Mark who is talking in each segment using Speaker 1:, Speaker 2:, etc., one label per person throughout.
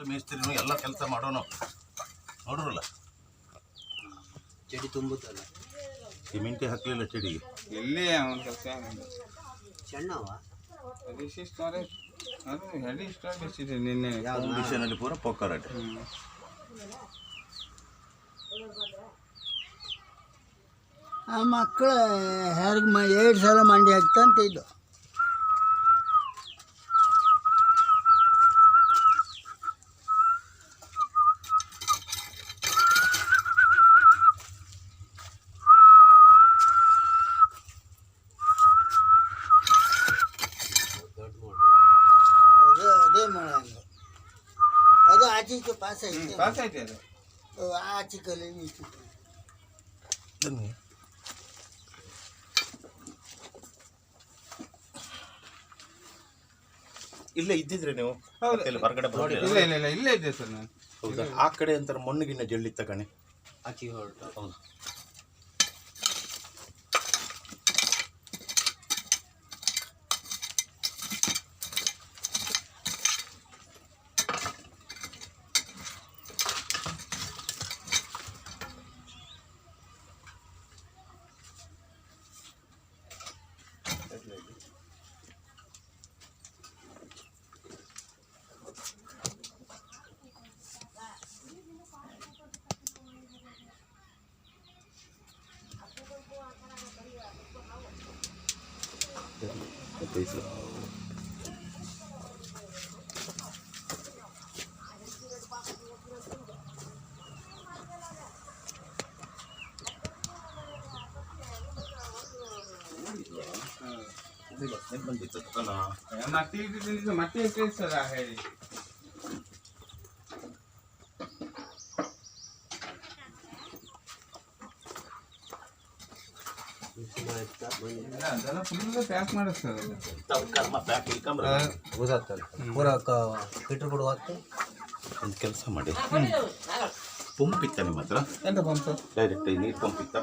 Speaker 1: ಮೇಸ್ತ್ರಿನೂ ಎಲ್ಲ ಕೆಲಸ ಮಾಡೋನು ನೋಡ್ರಲ್ಲ.
Speaker 2: ಚಡಿ ತುಂಬುತ್ತಲ್ಲ,
Speaker 1: ಸಿಮೆಂಟೇ ಹಾಕಲಿಲ್ಲ ಚಡಿಗೆ.
Speaker 3: ಎಲ್ಲಿ ಅವನ ಕೆಲಸ
Speaker 2: ಸಣ್ಣವ
Speaker 3: ಹೆಡಿ ಇಷ್ಟ ಬೆಚ್ಚಿದೆ ನಿನ್ನೆ
Speaker 1: ಫೌಂಡೇಶನಲ್ಲಿ ಪೂರ ಪೊಕ್ಕರಾಟೆ.
Speaker 2: ಆ ಮಕ್ಕಳು ಯಾರಿಗೆ 2 ಸಲ ಮಂಡಿ ಹಾಕ್ತಂತ ಇದ್ದು. ಅದೇ ಮಾಡೋಂಗ ಅದು ಆಚೆ ಪಾಸ್ ಐತೆ,
Speaker 3: ಪಾಸ್ ಐತೆ ಅದು
Speaker 2: ಆಚೆ ಕಲೆ ನೀಚು.
Speaker 1: ಇಲ್ಲೇ ಇದ್ದಿದ್ರೆ ನೀವು
Speaker 3: ಹೌದು
Speaker 1: ಹೊರಗಡೆ
Speaker 3: ಇಲ್ಲ ಇಲ್ಲ ಇಲ್ಲ ಇಲ್ಲೇ ಇದ್ದೆ ಸರ್ ನಾನು.
Speaker 1: ಹೌದಾ? ಆ ಕಡೆ ಅಂತಾರೆ ಮಣ್ಣಿಗಿನ್ನ ಜಳ್ಳಿತ್ತ ಕಣೆ.
Speaker 2: ಆಚೆ ಹೊರಟು.
Speaker 1: ಹೌದು.
Speaker 3: ಮತ್ತೆ ಇಟ್ಟೆ ಸರ್ ಹೇಳಿ ಅದೆಲ್ಲ ಫುಲ್ ಪ್ಯಾಕ್ ಮಾಡಿಸ್ತಾರೆ.
Speaker 2: ಪೀಟ್ರ್ ಕೊಡು ಹಾಕಿ
Speaker 1: ಒಂದು ಕೆಲಸ ಮಾಡಿ, ಪಂಪ್ ಇತ್ತ ನಿಮ್ಮ ಹತ್ರ?
Speaker 3: ಎಂತ ಪಂಪ್?
Speaker 1: ಡೈರೆಕ್ಟ್ ನೀರು ಪಂಪ್ ಇತ್ತ?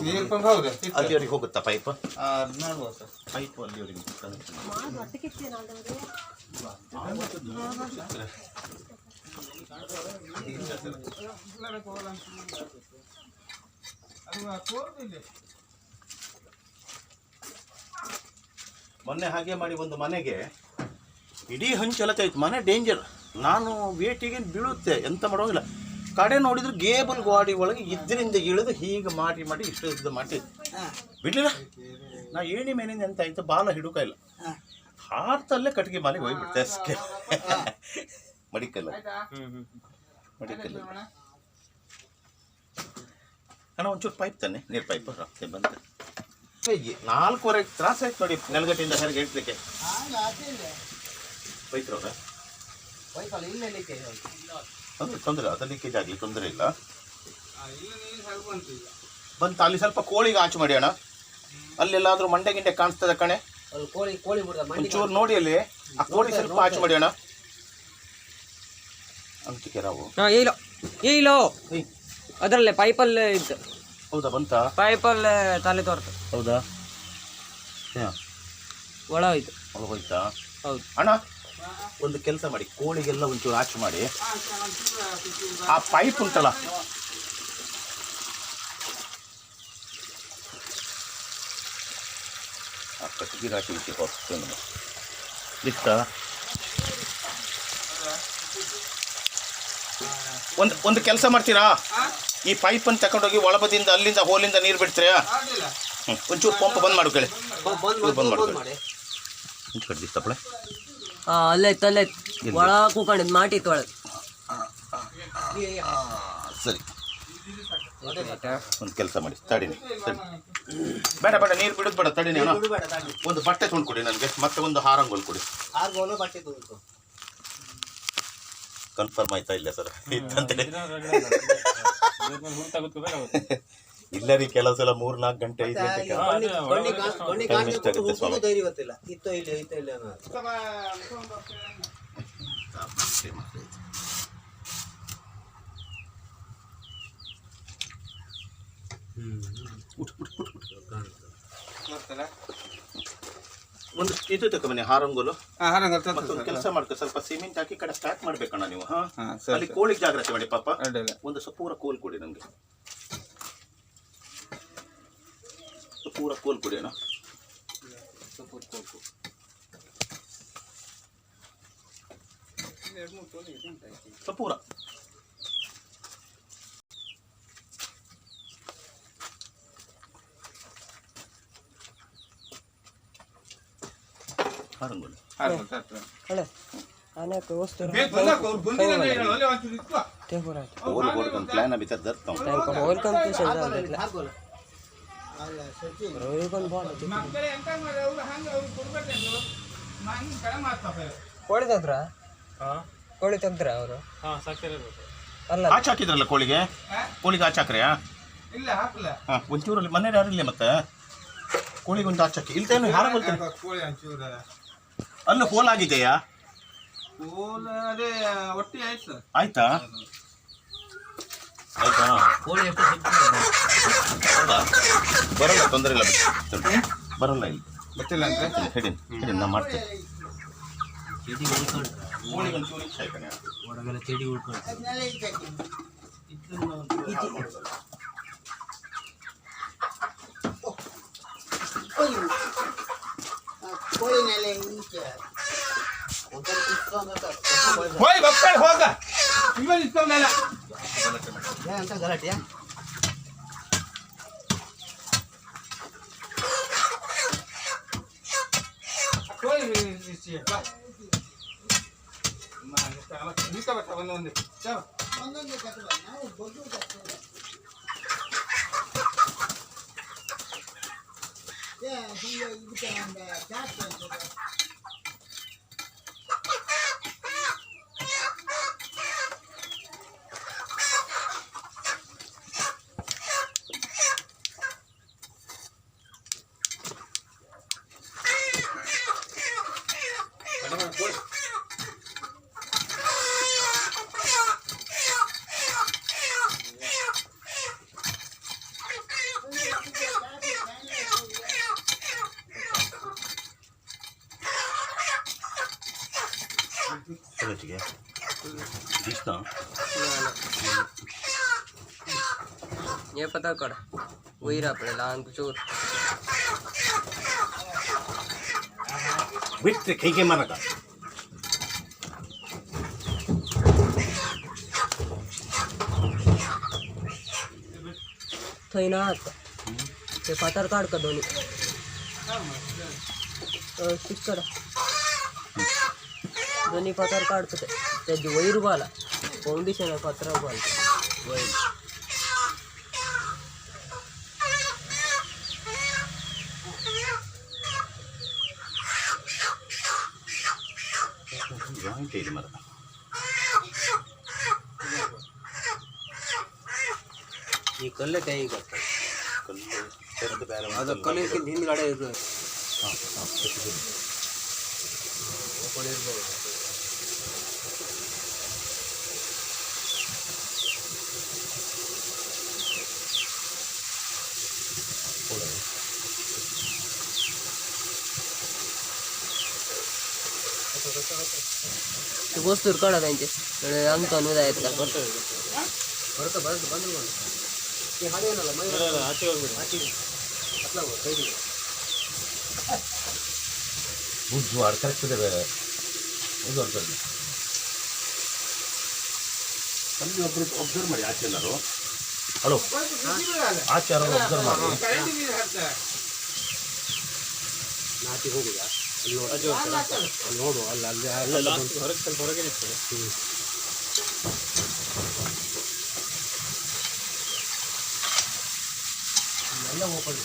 Speaker 3: ನೀರು ಪಂಪ್ ಹೌದು.
Speaker 1: ಅಲ್ಲಿವರೆಗೆ ಹೋಗುತ್ತಾ ಪೈಪ್?
Speaker 3: ನೋಡ್ಬೋದು ಸರ್.
Speaker 1: ಪೈಪ್ ಅಲ್ಲಿವರೆಗೆ ಮೊನ್ನೆ ಹಾಗೆ ಮಾಡಿ ಒಂದು ಮನೆಗೆ ಇಡೀ ಹಂಚಲತ್ತ ಇತ್ತು. ಮನೆ ಡೇಂಜರ್. ನಾನು ವೇಟಿಗೆ ಬೀಳುತ್ತೆ, ಎಂತ ಮಾಡೋಂಗಿಲ್ಲ. ಕಡೆ ನೋಡಿದ್ರೆ ಗೇಬಲ್ ಗಾಡಿ ಒಳಗೆ ಇದರಿಂದ ಇಳಿದು ಹೀಗೆ ಮಾಡಿ ಮಾಡಿ ಇಷ್ಟು ಇದ್ದು ಮಾಡಿ ಬಿಡ್ಲಿಲ್ಲ. ನಾ ಏಣಿ ಮೇನಿಂದ ಎಂತ ಆಯ್ತು, ಬಾಲ ಹಿಡುಕ ಇಲ್ಲ, ಹಾರ್ತಲ್ಲೇ ಕಟ್ಟಿಗೆ ಮಾಲಿಗೆ ಹೋಗ್ಬಿಡ್ತೆ ಅಷ್ಟೇ. ಮಡಿಕಲ್ಲ ಮಡಿಕಲ್ಲ ಅಣ್ಣ, ಒಂಚೂರು ಪೈಪ್ ತಾನೆ, ನೀರು ಪೈಪ್ ರಸ್ತೆ ಬಂತೆ. 4:15 ತ್ರಾಸ ಆಯ್ತು ನೋಡಿ ನೆಲಗಟ್ಟಿಂದ ಹೊರಗೆ ಇಡ್ಲಿಕ್ಕೆ. ಬೈತ್ರವ್ರ ತೊಂದರೆ, ಅದು ಲೀಕೇಜ್ ಆಗಲಿ ತೊಂದರೆ ಇಲ್ಲ. ಬಂತ ಅಲ್ಲಿ ಸ್ವಲ್ಪ ಕೋಳಿಗೆ ಆಚು ಮಾಡಿ ಅಣ್ಣ. ಅಲ್ಲೆಲ್ಲಾದ್ರೂ ಮಂಡೆ ಗಿಂಡೆ ಕಾಣಿಸ್ತದೆ ಕಣೆ, ಒಂಚೂರು ನೋಡಿ ಅಲ್ಲಿ ಆ ಕೋಳಿ ಸ್ವಲ್ಪ ಆಚು ಮಾಡಿ ಅಣ್ಣ. ಅಂತಿಕೆ ರಾವು
Speaker 4: ಇಲ್ಲ ಅದರಲ್ಲೇ ಪೈಪಲ್ಲೇ ಇತ್ತು.
Speaker 1: ಹೌದಾ? ಬಂತ
Speaker 4: ಪೈಪಲ್ಲೇ ತಲೆ ತೋರ್ತು.
Speaker 1: ಹೌದಾ?
Speaker 4: ಒಳ ಹೋಯ್ತು.
Speaker 1: ಹೋಯ್ತಾ?
Speaker 4: ಹೌದು
Speaker 1: ಅಣ್ಣ, ಒಂದು ಕೆಲಸ ಮಾಡಿ, ಕೋಳಿಗೆಲ್ಲ ಒಂಚೂರು ಆಚು ಮಾಡಿ ಆ ಪೈಪ್ ಉಂಟಲ್ಲ ಆ ಕಟ್ಟಿಗೆ ರಾಶಿ ಇಟ್ಟು ಹೋಗ್ತೇನೆ ಇಷ್ಟ. ಒಂದು ಕೆಲಸ ಮಾಡ್ತೀರಾ, ಈ ಪೈಪನ್ನು ತಗೊಂಡೋಗಿ ಒಳಬದಿಯಿಂದ ಅಲ್ಲಿಂದ ಹೋಲಿಂದ ನೀರು ಬಿಡ್ತೀರಾ? ಒಂಚೂರು ಪಂಪ್ ಬಂದ್ ಮಾಡು ಕೇಳಿ, ಬಂದ್ ಮಾಡಿ ತಪ್ಪಳೆ.
Speaker 4: ಅಲ್ಲೇ ಒಳ ಕೂಕೊಂಡಿದ್ದು ಮಾಟಿತ್ತು ಒಳಗೆ.
Speaker 1: ಸರಿ, ಒಂದು ಕೆಲಸ ಮಾಡಿ, ತಡಿನಿ ಬೇಡ ಬೇಡ, ನೀರು ಬಿಡೋದು ಬೇಡ, ತಡಿನಿ ಅಣ್ಣ. ಒಂದು ಬಟ್ಟೆ ತೊಗೊಂಡು ಕೊಡಿ ನನಗೆ, ಮತ್ತೆ ಒಂದು ಹಾರಂಗೋಲ್ ಕೊಡಿ. ಕನ್ಫರ್ಮ್ ಆಯ್ತಾ ಇಲ್ಲ ಸರ್? ಇಲ್ಲ ರೀ, ಕೆಲವು ಸಲ 3-4 ಗಂಟೆ 5 ಗಂಟೆ ಒಂದು ಇದು ತಗೊಂಬನ್ನಿ ಹಾರಂಗೋಲು.
Speaker 3: ಹಾರಂಗ
Speaker 1: ಮತ್ತೊಂದು ಕೆಲಸ ಮಾಡ್ಕೊ, ಸ್ವಲ್ಪ ಸಿಮೆಂಟ್ ಹಾಕಿ ಕಡೆ ಸ್ಟಾರ್ಟ್ ಮಾಡ್ಬೇಕಣ್ಣ ನೀವು. ಹಾ
Speaker 3: ಹಾ ಸರಿ
Speaker 1: ಅಲ್ಲಿ ಕೋಳಿಗೆ ಜಾಗ್ರತೆ ಮಾಡಿ ಪಾಪ.
Speaker 3: ಅಡ್ಡಿಲ್ಲ.
Speaker 1: ಒಂದು ಪೂರ ಕೋಲ್ ಕೊಡಿ ನಮಗೆ, ಪೂರ ಕೋಲ್ ಕೊಡಿ ಅಣ್ಣ. ಪೂರ ಹಾರಂಗೋಲು.
Speaker 3: ಹಾರಂಗ ತರ್ತ
Speaker 4: ಅಳೆ ಅನೇಕ ವಸ್ತು
Speaker 3: ಬೇಕು ಬಂದಾಗ ಅವ್ರು ಬಂದಿಲ್ಲ ಹೇಳು ಅಲ್ಲೇ ಒಂಚೂರು ಇಟ್ಕೋ.
Speaker 4: ತೇಪುರ
Speaker 1: ಕೋಲ್ ಕೊಡ್ಕೊಂಡು ಪ್ಲಾನ್ ಬಿತ್ತರ ದರ್ತಾವ.
Speaker 4: ಹೋಲ್ಕಂತ
Speaker 2: ಹಾಕೋಲ್ಲ ಅಲ್ಲ ಸತಿ
Speaker 4: ರೋಹಿಗೊಂದು ಬಾಲ್
Speaker 3: ಮಕ್ಕಳು ಎಂತ ಮಾಡಿ ಅವ್ರು ಹಂಗೆ ಅವ್ರಿಗೆ ಕೊಡ್ಬೇಕಂದ್ರು ಹಂಗೆ ಕಡೆ ಮಾಡ್ತಾರೆ.
Speaker 4: ಕೋಳಿ ತೆಗ್ದ್ರ ಕೋಳಿ ತೆಗ್ದ್ರ ಅವರು ಅಲ್ಲ
Speaker 1: ಆಚೆ ಹಾಕಿದ್ರಲ್ಲ ಕೋಳಿಗೆ, ಕೋಳಿಗೆ ಆಚೆ ಹಾಕ್ರಿಯಾ?
Speaker 3: ಇಲ್ಲ ಹಾಕಲ್ಲ.
Speaker 1: ಹಾಂ ಒಂಚೂರಲ್ಲಿ ಮನೇಲಿ ಯಾರು ಇಲ್ಲ ಮತ್ತೆ ಕೋಳಿಗೆ ಒಂದು ಆಚೆ ಹಾಕಿ ಇಲ್ತೇನು ಹಾರಂಗೋಲ್ತೇನೆ.
Speaker 3: ಕೋಳಿ ಒಂಚೂರು
Speaker 1: ಅಲ್ಲೂ ಹೋಲ್ ಆಗಿದೆಯಾ?
Speaker 3: ಕೋಲ ಅದೇ ಒಟ್ಟಿ ಆಯ್ತು ಸರ್.
Speaker 1: ಆಯ್ತಾ ಆಯ್ತಾ
Speaker 4: ಕೋಳಿ ಎಷ್ಟು
Speaker 1: ಹೌದಾ? ಬರಲ್ಲ, ತೊಂದರೆ ಇಲ್ಲ, ಬರಲ್ಲ ಇಲ್ಲಿ.
Speaker 3: ಗೊತ್ತಿಲ್ಲ ಅಂತ
Speaker 1: ಹೇಳಿ ಹೇಳಿ, ನಾ ಮಾಡ್ತೇನೆ. ಕೋಳಿಗೆ ಒಂಚೂರು ಇಚ್ಛೆ ಆಯ್ತಾನೆ.
Speaker 4: ಹೊರಗೆಲ್ಲ ಚೆಡಿ ಉಳ್ಕೊಂಡು
Speaker 2: ಅದನ್ನೆಲ್ಲ ಇಟ್ಟಾಕಿ ಕೋಳಿನೆಲ್ಲ ಈಚೆ
Speaker 3: ಹೋಯ್ ಮಕ್ಕಳು ಹೋಗ ಇವಾಗ ಇಸ್ಕೊಂಡಲ್ಲ.
Speaker 2: ಅಂತ ಗಲಾಟೆಯಾ
Speaker 3: ಕೋಳಿ ಒಂದೊಂದು
Speaker 2: ಒಂದೊಂದು ಕಟ್ಟುವ ನಾವು ಬಗ್ಗು ಕಟ್ಟುವ ಇದಕ್ಕೆ ಒಂದು ಚಾಟ್
Speaker 1: Collegiಗೆ ಇಷ್ಟ
Speaker 4: ये पता कर वही रहा पड़े लांग चोर
Speaker 1: ಬಿಟ್ಟರೆ ಕೈಗೆ ಮನಕ
Speaker 4: थई ना ते पतार काढ का दोन्ही स्टिक करा दोन्ही पतार काढतो त्याची वैर बाला फाउंडेशन पत्रा बाल वैर
Speaker 1: ಜಾಯಿಂಟ್ ಇದೆ ಮರ
Speaker 4: ಈ ಕಲ್ಲೆ ಕೈ करता
Speaker 1: ಕಲ್ಲು ತೆರೆದು ಬೇರೆ
Speaker 4: ಅದು ಕಲ್ಲಿಗೆ ಹಿಂದ್ಗಡೆ ಇರು वस्तू काढा त्यांचे अंत अनुदाय आहेत का बरं बरं बंद ते हाडे येणार आचे आचे आपला कೈದಿ
Speaker 1: ಬುಜ್ಜು ಕರೆಕ್ಟ್ ಇದೆ ಇದು ಅರ್ಥದಲ್ಲಿ ಅಲ್ಲಿ ಒಬ್ರು ಒಬ್ಸರ್ವ್ ಮಾಡಿ ಆಚೆ ಎಲ್ಲರೂ ಹಲೋ ಆಚೆ ಯಾರು ಒಬ್ಸರ್ವ್ ಮಾಡಿ
Speaker 4: ನಾಟಿ ಹೋಗುದಾ ಅಲ್ಲಿ ನೋಡು ಅಲ್ಲಿ ಅಲ್ಲಿ ಅಲ್ಲೆಲ್ಲ ಹೊರಗೆ ಸ್ವಲ್ಪ ಹೊರಗೆ ನಿಲ್ತದೆ ಎಲ್ಲ ಓಪನ್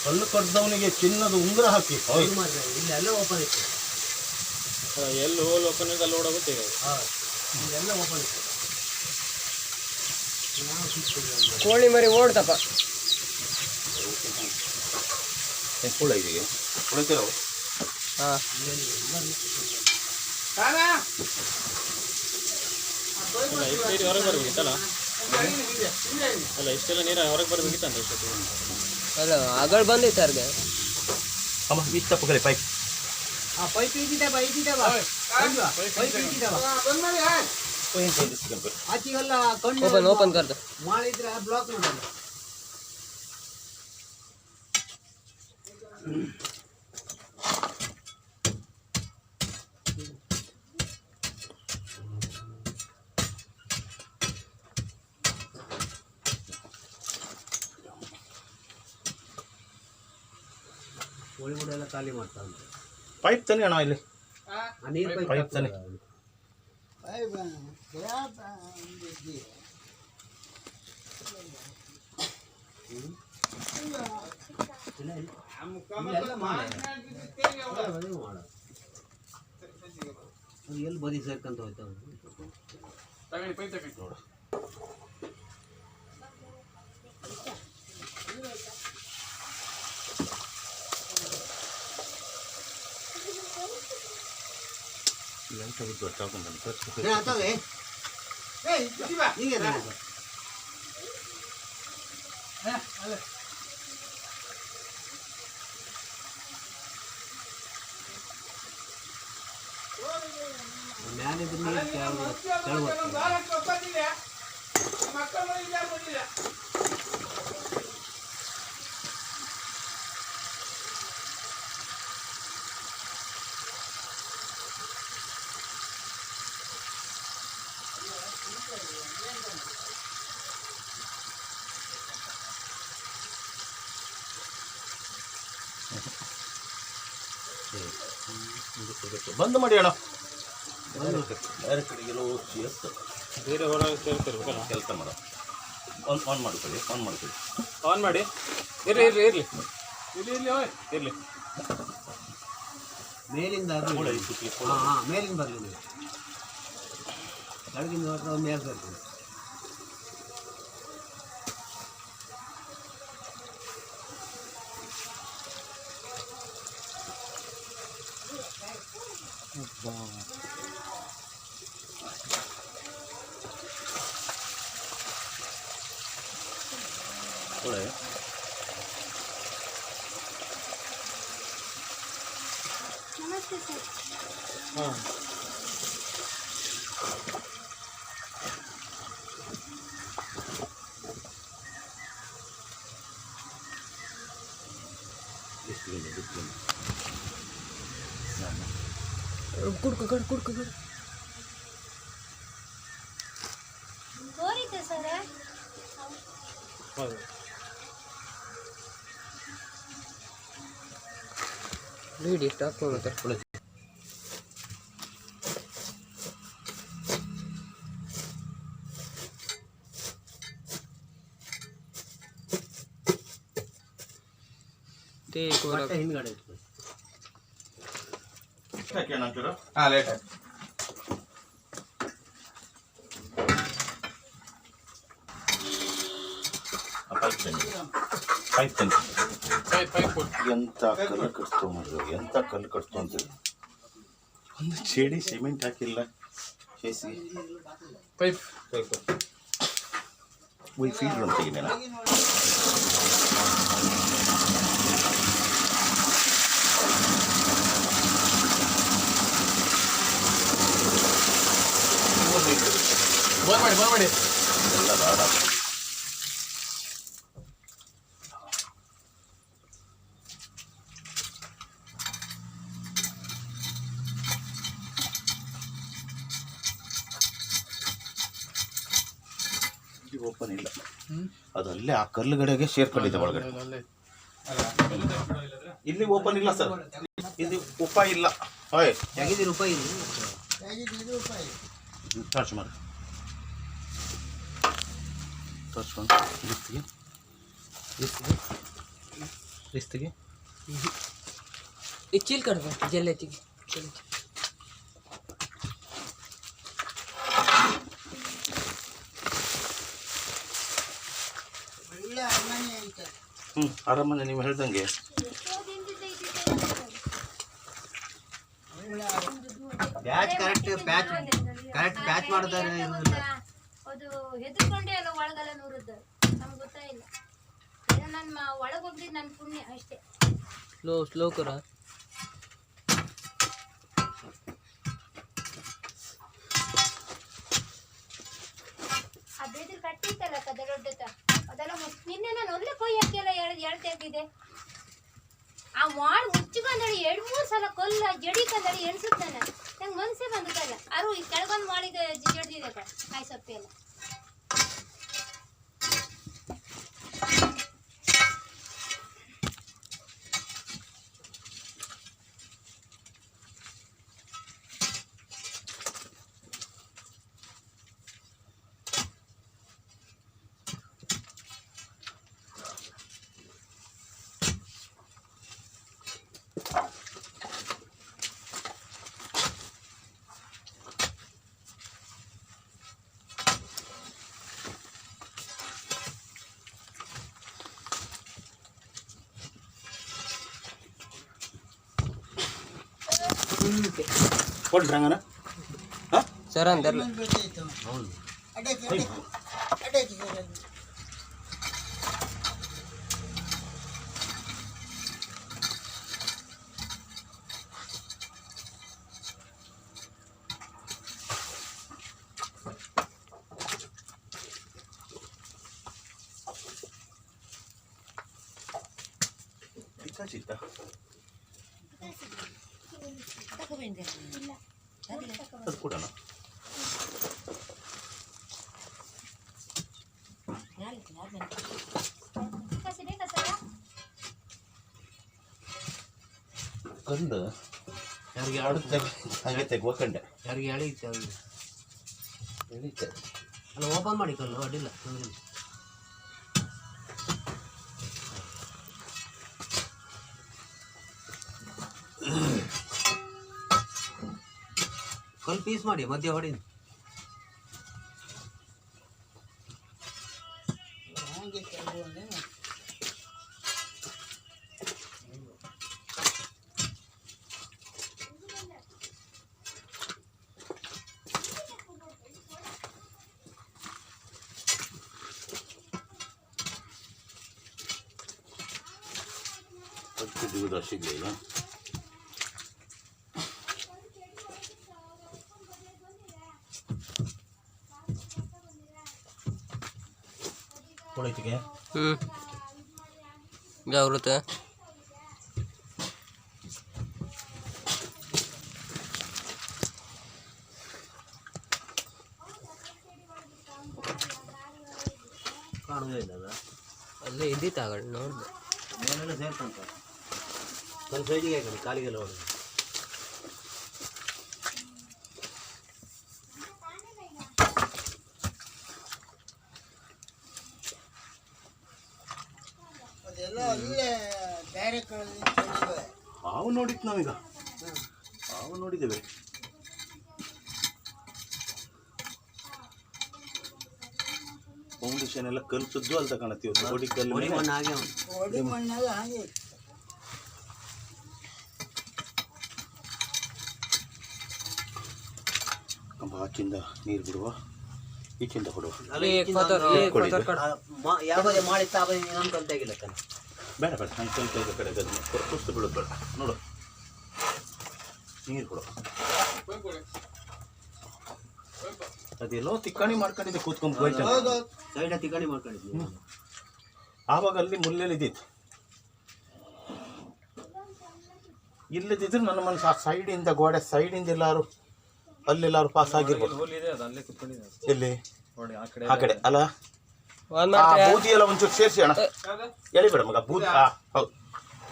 Speaker 1: ಕಲ್ಲು ಕಡ್ದವನಿಗೆ ಚಿನ್ನದ ಉಂಗುರ ಹಾಕಿ
Speaker 4: ಇಲ್ಲೆಲ್ಲ ಓಪನ್ ಇತ್ತು ಎಲ್ಲಿ ಹೋಲ್ ಓಪನ್ ಇದೆ ಅಲ್ಲಿ ಓಡಾಗುತ್ತೆ ಇಲ್ಲೆಲ್ಲ ಓಪನ್ ಇತ್ತು ಕೋಳಿ ಮರಿ ಓಡ್ತಪ್ಪ
Speaker 1: ಕೂಡ ಇದೀಗ ಉಳಿತಿರವು
Speaker 4: ಹಾಂ
Speaker 5: ಹೊರಗೆ ಬರ್ಬೇಕಿತ್ತಲ್ಲ ಅಲ್ಲ ಇಷ್ಟೆಲ್ಲ ನೀರು ಹೊರಗೆ ಬರ್ಬೇಕಿತ್ತಂತ
Speaker 4: ಅಲ್ಲ ಆಗಳ ಬಂದೈತೆ ಅವ್ರಿಗೆ.
Speaker 1: ಅಮ್ಮ ಇಷ್ಟ ಪಕ್ಕಲೆ ಪೈಪ್
Speaker 2: ಪೈಪ್ ಇದ್ದಿದ್ದೆ ಬಾ ಪೈಪ್ ಇದ್ದಿದ್ದೆ ಬಾ ಆಚಿಗೆಲ್ಲ ಕಣ್ಣು
Speaker 4: ಓಪನ್ ಕರ್ದ
Speaker 2: ಮಾಡಿದ್ರೆ ಬ್ಲಾಕ್ ಮಾಡಲ್ಲ. ಒಳಗಡೆ ಎಲ್ಲ ಖಾಲಿ ಮಾಡ್ತಾನೆ.
Speaker 1: ಪೈಪ್ ತಾನೆ ಅಣ್ಣ ಇಲ್ಲಿ
Speaker 2: ನೀರು
Speaker 1: ಪೈಪ್ ತಾನೆ.
Speaker 2: ಎಲ್ಲಿ ಬದಿ ಸೇರ್ಕೊಂತ ಹೋಯ್ತಾವ
Speaker 3: ತಗೊಳ್ಳಿ ಪೈ ತಗೊಳ್ಳಿ
Speaker 1: ನೋಡು ಎಂತ ಬಿದ್ದು ತಗೊಂಡು
Speaker 2: ಆತವೆ ಹೀಗೆ ಮ್ಯಾಲಿದ್ರೆ ನೀರು
Speaker 1: ಬಂದ್ ಮಾಡಿ ಅಣ್ಣ. ಡೈರೆಕ್ಟ್ ಎಲ್ಲೋ ಎತ್ತು
Speaker 3: ಬೇರೆ ಹೊರಗೆ ಸೇರ್ತಿರ್ಬೇಕಲ್ಲ.
Speaker 1: ಕೆಲಸ ಮಾಡೋ ಆನ್ ಮಾಡ್ಕೊಳ್ಳಿ
Speaker 3: ಆನ್ ಮಾಡಿ. ಇರ್ಲಿ ಇರ್ಲಿ ಇರ್ಲಿ ಇರ್ಲಿ ಇರ್ಲಿ ಓಯ್ ಇರ್ಲಿ.
Speaker 2: ಮೇಲಿಂದ ಮೇಲಿಂದ ಬರಲಿ ನೀವು ಕೆಳಗಿಂದ ಹೊರಟ ಮೇಲೆ ಬರ್ತದೆ.
Speaker 1: ಒಳ್ಳೆ
Speaker 3: ಹಾಂ
Speaker 4: ಕುಡ್ಕ
Speaker 5: ಹೋಯ್ತು ಸರ
Speaker 3: ಹೌದು.
Speaker 4: ರೀಡಿ ಎಷ್ಟು ಹಾಕ್ಬೋದು
Speaker 2: ಹಿಂದ್ಗಡೆ
Speaker 3: ಹಾಂ ಲೇಟ್ ಆಯ್ತು.
Speaker 1: ಪೈಪ್ ತಂದು
Speaker 3: ಪೈಪ್ ಕೊಟ್ಟು
Speaker 1: ಎಂತ ಕಲ್ಲು ಕಟ್ತು ಮಾಡಿದ್ರು, ಎಂತ ಕಲ್ಲು ಕಟ್ತು ಅಂತೇಳಿ ಒಂದು ಚೇಡಿ ಸಿಮೆಂಟ್ ಹಾಕಿಲ್ಲ ಹೇಸಿ
Speaker 3: ಪೈಪ್ ಪೈಪ್
Speaker 1: ವೈ ಫೀಲ್ಡ್ ಅಂತ ತೆಗಿನೇನ
Speaker 3: ಬೋರ್ ಮಾಡಿ
Speaker 1: ಎಲ್ಲ ರಾಡ ಓಪನ್ ಇಲ್ಲ, ಅದು ಅಲ್ಲೇ ಆ ಕಲ್ಲುಗಡೆಗೆ ಸೇರ್ಕೊಂಡಿದೆ ಒಳಗಡೆ. ಇಲ್ಲಿ ಓಪನ್ ಇಲ್ಲ ಸರ್, ಇದು ಉಪಾಯ ಇಲ್ಲ. ಹಾಯ್
Speaker 2: ತೆಗೆದು ರೂಪಾಯಿ
Speaker 1: ಟಾರ್ಚ್ ಮಾಡಿ ತೋರಿಸ್ಕೊಂಡು ಇಸ್ತಿಗೆ
Speaker 4: ಈ ಚೀಲ್ ಕಡ್ಬ ಜಲ್ಲೆತಿಗೆ
Speaker 1: ಆರಾಮನೆ ನೀವು ಹೇಳ್ದಂಗೆ
Speaker 2: ಪ್ಯಾಚ್ ಕರೆಕ್ಟ್ ಪ್ಯಾಚ್ ಮಾಡ್ತಾರೆ.
Speaker 5: ಅದು ಹೆದರ್ಕೊಂಡೆ ಅಲ್ಲ ಒಳಗೆಲ್ಲ ನೂರದ್ದು ನಮ್ಗೆ ಗೊತ್ತಾಯಿಲ್ಲ. ನನ್ನ ಒಳಗೆ ಹೋಗ್ದಿದ್ದು ನನ್ನ ಪುಣ್ಯ ಅಷ್ಟೇ.
Speaker 4: ಸ್ಲೋ ಕರ.
Speaker 5: ಆ ಬೇದ್ರ ಕಟ್ಟಿತ್ತಲ್ಲ ಕದ ದೊಡ್ಡತ ಅದೆಲ್ಲ ನಿನ್ನೆ ನಾನು ಒಳ್ಳೆ ಕೊಯ್ಯಕ್ಕೆಲ್ಲ ಎಳ್ತಿದ್ದೆ. ಆ ಮಾಡಿ ಮುಚ್ಚಿಕೊಂಡಳಿ 2-3 ಸಲ ಕೊಲ್ಲ ಜಡಿಕೊಂಡಳಿ ಎಣ್ಸುತ್ತೆ ನಂಗೆ ಮನಸ್ಸೇ ಬಂದಿತ್ತಲ್ಲ. ಅರು ಈ ಕೆಳಗೊಂದು ಮಾಡಿದ ಜಡ್ದಿದೆ ಕಾಯಿ ಸೊಪ್ಪೆ ಎಲ್ಲ.
Speaker 1: ಕೊಡ್ರಿ ಹಂಗನ ಹಾಂ
Speaker 4: ಸರ್ ಅಂತಾರಲ್ಲ.
Speaker 1: ಹೌದು ಸಿಕ್ತಾ ಅದು ಕೊಡೋಣ. ಕಂಡು ಯಾರಿಗೆ ಆಡುತ್ತೆ ಹಾಗೆ ತೆಗ್ವಕಂಡೆ
Speaker 4: ಯಾರಿಗೆ ಎಳೀತೆ ಅವ್ರಿಗೆ
Speaker 1: ಎಳೀತೆ
Speaker 4: ಅಲ್ಲ ಓಪನ್ ಮಾಡಿ ಕಲ್ಲು ಅಡ್ಡಿಲ್ಲ. ಕಲ್ ಪೀಸ್ ಮಾಡಿ ಮಧ್ಯ ಹೊಡಿ.
Speaker 1: ದಿವಸ ಸಿಗಲಿಲ್ಲ. ಕೊಡೈತಿಗೆ
Speaker 4: ಜಾಗೃತ
Speaker 1: ಕಾಣುವುದೇ ಇಲ್ಲ ಅದ
Speaker 4: ಅಲ್ಲೇ ಇದ್ದಿತ್ತು ಆಗ ನೋಡಿದೆ.
Speaker 1: ಮೇಲೆಲ್ಲ ಸೇರ್ಕೊಂತ ನನ್ನ ಸೈಡಿಗೆ ಹಾಕಿ ಕಾಲಿಗೆಲ್ಲ ಹೊಡೆದು ಹಾವು ನೋಡಿತ್ತು ನಾವೀಗ. ಹಾವು ನೋಡಿದ್ದೇವೆ. ಫೌಂಡೇಶನ್ ಎಲ್ಲ ಕಲ್ಸದ್ದು ಅಲ್ದ ಕಾಣತ್ತೀವಿ. ಗೋಡಿ ಕಲ್ಲು ಆಚಿಂದ ನೀರು ಬಿಡುವ, ಈಚಿಂದ ಕೊಡುವ.
Speaker 4: ಯಾವುದೇ ಮಾಡಿ ನಮ್ಮ ಕಲ್ತಾಗಿಲ್ಲ ತಾನೆ.
Speaker 1: ಬೇಡ ಬೇಡ ನಾನು ಸ್ವಲ್ಪ ಈಗ ಕಡೆ ಅದನ್ನು ಪುಸ್ತು ಬಿಡೋದು ಬೇಡ. ನೋಡು ನೀರು ಕೊಡು. ಅದೆಲ್ಲೋ ತಿಕ್ಕಾಣಿ ಮಾಡ್ಕೊಂಡಿದ್ದೆ ಕೂತ್ಕೊಂಡು
Speaker 4: ಸೈಡ ತಿಕ್ಕಾಣಿ ಮಾಡ್ಕೊಂಡಿದ್ವಿ.
Speaker 1: ಆವಾಗ ಅಲ್ಲಿ ಮುಲ್ಲೆಲ್ಲಿ ಇದ್ದಿತ್ತು. ಇಲ್ಲದಿದ್ರೆ ನನ್ನ ಮನಸ್ಸು ಆ ಸೈಡಿಂದ ಗೋಡೆ ಸೈಡಿಂದ ಎಲ್ಲಾರು ಅಲ್ಲೆಲ್ಲಾರು ಪಾಸ್ ಆಗಿರ್ಬೋದು. ಎಲ್ಲಿ ಆ ಕಡೆ ಅಲ್ಲ ಬೂದಿ ಎಲ್ಲ ಒಂಚೂರು ಸೇರಿಸಿ ಅಣ್ಣ ಎಳಿಬೇಡ ಮಗ ಬೂದಿ. ಹೌದು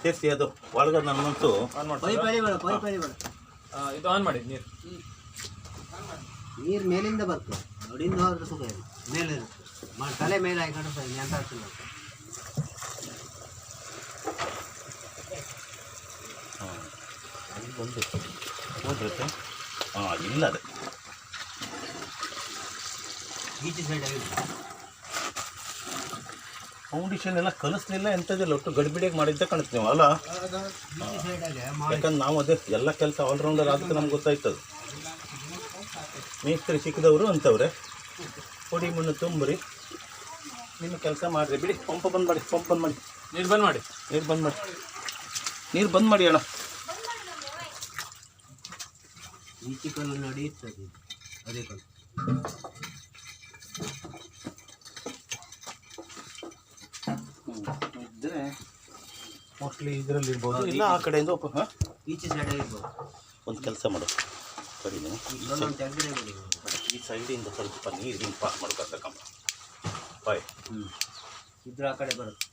Speaker 1: ಸೇರಿಸಿ ಅದು ಒಳಗ ನನ್ನಂತೂ
Speaker 3: ಇದು ಆನ್ ಮಾಡಿ.
Speaker 4: ನೀರು ಮೇಲಿಂದ ಬರ್ತದೆ, ನೋಡಿಂದ ಹೋದ್ರೆ ಸುಖ ಇಲ್ಲ. ಮೇಲೆ ತಲೆ ಮೇಲೆ ಹಾಕೊಂಡು ಎಂತ ಆಗ್ತಿಲ್ಲ.
Speaker 1: ಅಲ್ಲಿ ಬಂದು ಹೋದ್ರೆ ಇಲ್ಲ ಅದು
Speaker 4: ಈಚೆ ಸೈಡ್ ಆಗಿಲ್ಲ.
Speaker 1: ಫೌಂಡೇಶನ್ ಎಲ್ಲ ಕಲಿಸ್ಲಿಲ್ಲ ಎಂಥದಿಲ್ಲ, ಒಟ್ಟು ಗಡಿಬಿಡಿಯಾಗಿ ಮಾಡಿದ್ದೆ ಕಾಣುತ್ತೆ ನೀವು ಅಲ್ಲ. ಯಾಕಂದ್ರೆ ನಾವು ಅದೇ ಎಲ್ಲ ಕೆಲಸ ಆಲ್ರೌಂಡರ್ ಅದಕ್ಕೆ ನಮ್ಗೆ ಗೊತ್ತಾಯ್ತದೆ. ಮೇಸ್ತ್ರಿ ಸಿಕ್ಕಿದವರು ಅಂತವ್ರೆ, ಪುಡಿ ಮಣ್ಣು ತುಂಬ್ರಿ ನಿಮ್ಮ ಕೆಲಸ ಮಾಡಿರಿ ಬಿಡಿ. ಪಂಪ್ ಬಂದ್ ಮಾಡಿ, ಪಂಪ್ ಬಂದ್ ಮಾಡಿ,
Speaker 3: ನೀರು ಬಂದ್ ಮಾಡಿ.
Speaker 1: ನೀರು ಬಂದ್ ಮಾಡಿ, ನೀರು ಬಂದ್ ಮಾಡಿ ಅಣ್ಣ.
Speaker 4: ಈಚೆ ಕಲ್ಲು ನಡೆಯುತ್ತದೆ ಅದೇ ಕಲ್ಲು.
Speaker 1: ಇದ್ದರೆ ಮೋಸ್ಟ್ಲಿ ಇದರಲ್ಲಿ ಇರ್ಬೋದು, ಇಲ್ಲ ಆ ಕಡೆಯಿಂದ ಹಾಂ
Speaker 4: ಈಚೆ ಸೈಡ್ ಇರ್ಬೋದು.
Speaker 1: ಒಂದು ಕೆಲಸ ಮಾಡು, ಸರಿ ನೀವು ಈ ಸೈಡಿಂದ ಸ್ವಲ್ಪ ನೀರು ಹಿಂಗೆ ಪಾಸ್ ಮಾಡ್ಕೊತಕ್ಕಮ್ಮ ಬಾಯ್.
Speaker 4: ಇದ್ರ ಆ ಕಡೆ ಬರುತ್ತೆ.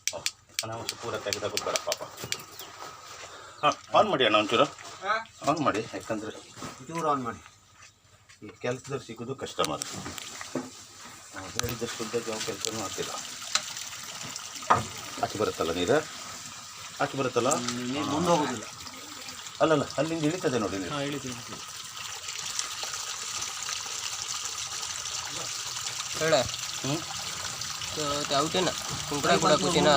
Speaker 1: ಅನಾವಶ್ಯ ಪೂರ ತೆಗೆದಾಗೋದು ಬೇಡ ಪಾಪ. ಹಾಂ ಆನ್ ಮಾಡಿ ಅಣ್ಣ ಒಂಚೂರು ಆನ್ ಮಾಡಿ, ಯಾಕಂದರೆ
Speaker 4: ಚೂರು ಆನ್ ಮಾಡಿ.
Speaker 1: ಈ ಕೆಲಸದಲ್ಲಿ ಸಿಗೋದು ಕಷ್ಟ ಮಾತ್ರ. ನಾವು ಹೇಳಿದಷ್ಟು ಉದ್ದಕ್ಕೆ ಯಾವ ಕೆಲಸನೂ ಆಗ್ತಿಲ್ಲ. ಆಚೆ ಬರುತ್ತಲ್ಲ ನೀರು, ಆಚೆ ಬರುತ್ತಲ್ಲ,
Speaker 4: ನೀರು ಮುಂದೆ ಹೋಗೋದಿಲ್ಲ.
Speaker 1: ಅಲ್ಲಲ್ಲ ಅಲ್ಲಿಂದ ಇಳಿತದೆ ನೋಡಿ ನೀರು.
Speaker 4: ಹೇಳ
Speaker 1: ಹ್ಞೂ
Speaker 4: అవుతున్నా కుంకడా కూడా కూర్చున్నా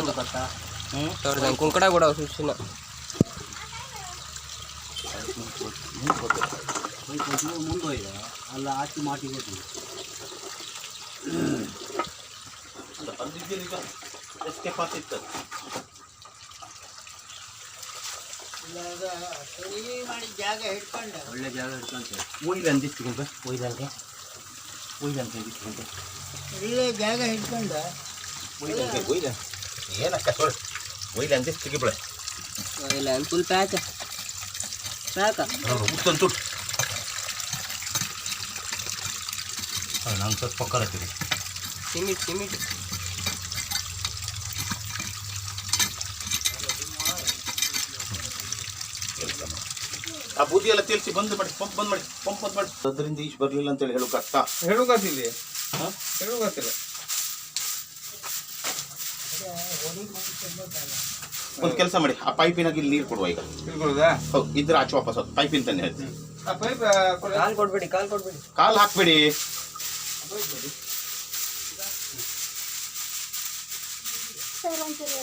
Speaker 1: ಹ್ಞೂ
Speaker 4: కుంకడా కూడా చూస్తున్నా ಮುಂದೆ ಹೋಯ್ದ ಅಲ್ಲ ಆಚೆ ಮಾಟಿ ಹೋಗ್ತೀವಿ.
Speaker 1: ಎಸ್ಕೇಪ್ ಆಗ್ತಿತ್ತು.
Speaker 2: ಮಾಡಿ ಜಾಗ ಹಿಡ್ಕೊಂಡ
Speaker 4: ಒಳ್ಳೆ ಜಾಗ ಹಿಡ್ಕೊಂತ
Speaker 1: ಒಯ್ದು ಅಂದಿತ್ತು ಒಯ್ದಂಗೆ ಅಂದಿತ್ತು
Speaker 2: ಇಲ್ಲೇ ಜಾಗ ಹಿಡ್ಕೊಂಡ
Speaker 1: ಒಯ್ದ ಏನಕ್ಕ ಸೊಳ್ಳೆ ಒಯ್ದು ಅಂದಿತ್ತು ತೆಗಿಬಿಳೆ
Speaker 4: ಇಲ್ಲ ಫುಲ್ ಪ್ಯಾಕ್
Speaker 1: ಉತ್ತಂತು ನಾನು ಸ್ವಲ್ಪ ಪಕ್ಕ ಹಾಕಿದೆ.
Speaker 4: ಸಿಮಿಟ್
Speaker 1: ಆ ಬೂದಿ ಎಲ್ಲ ತೇಲ್ಸಿ ಬಂದ್ ಮಾಡಿ, ಪಂಪ್ ಬಂದ್ ಮಾಡಿ. ಅದರಿಂದ ಈಚ್ ಬರಲಿಲ್ಲ ಅಂತೇಳಿ ಹೇಳೋ ಕಷ್ಟ.
Speaker 3: ಹೇಳುಗತ್ತಿಲ್ಲ,
Speaker 1: ಹಾಂ
Speaker 3: ಹೇಳುಗತ್ತಿಲ್ಲ.
Speaker 1: ಒಂದು ಕೆಲಸ ಮಾಡಿ, ಆ ಪೈಪಿನಾಗ ಇಲ್ಲಿ ನೀರು ಕೊಡುವ ಈಗ.
Speaker 3: ತಿಳ್ಕೊಳ್ಳೋದಾ?
Speaker 1: ಹೌದು, ಇದ್ರೆ ಆಚೆ ವಾಪಸ್ ಹೋಗಿ ಪೈಪಿನ ತಾನೆ ಹೇಳ್ತೀನಿ.
Speaker 3: ಆ ಪೈಪ್
Speaker 4: ಕಾಲ್ ಕೊಡ್ಬೇಡಿ
Speaker 1: ಕಾಲು ಹಾಕ್ಬೇಡಿ.
Speaker 5: ಸರ್ ಒಂಚೂರು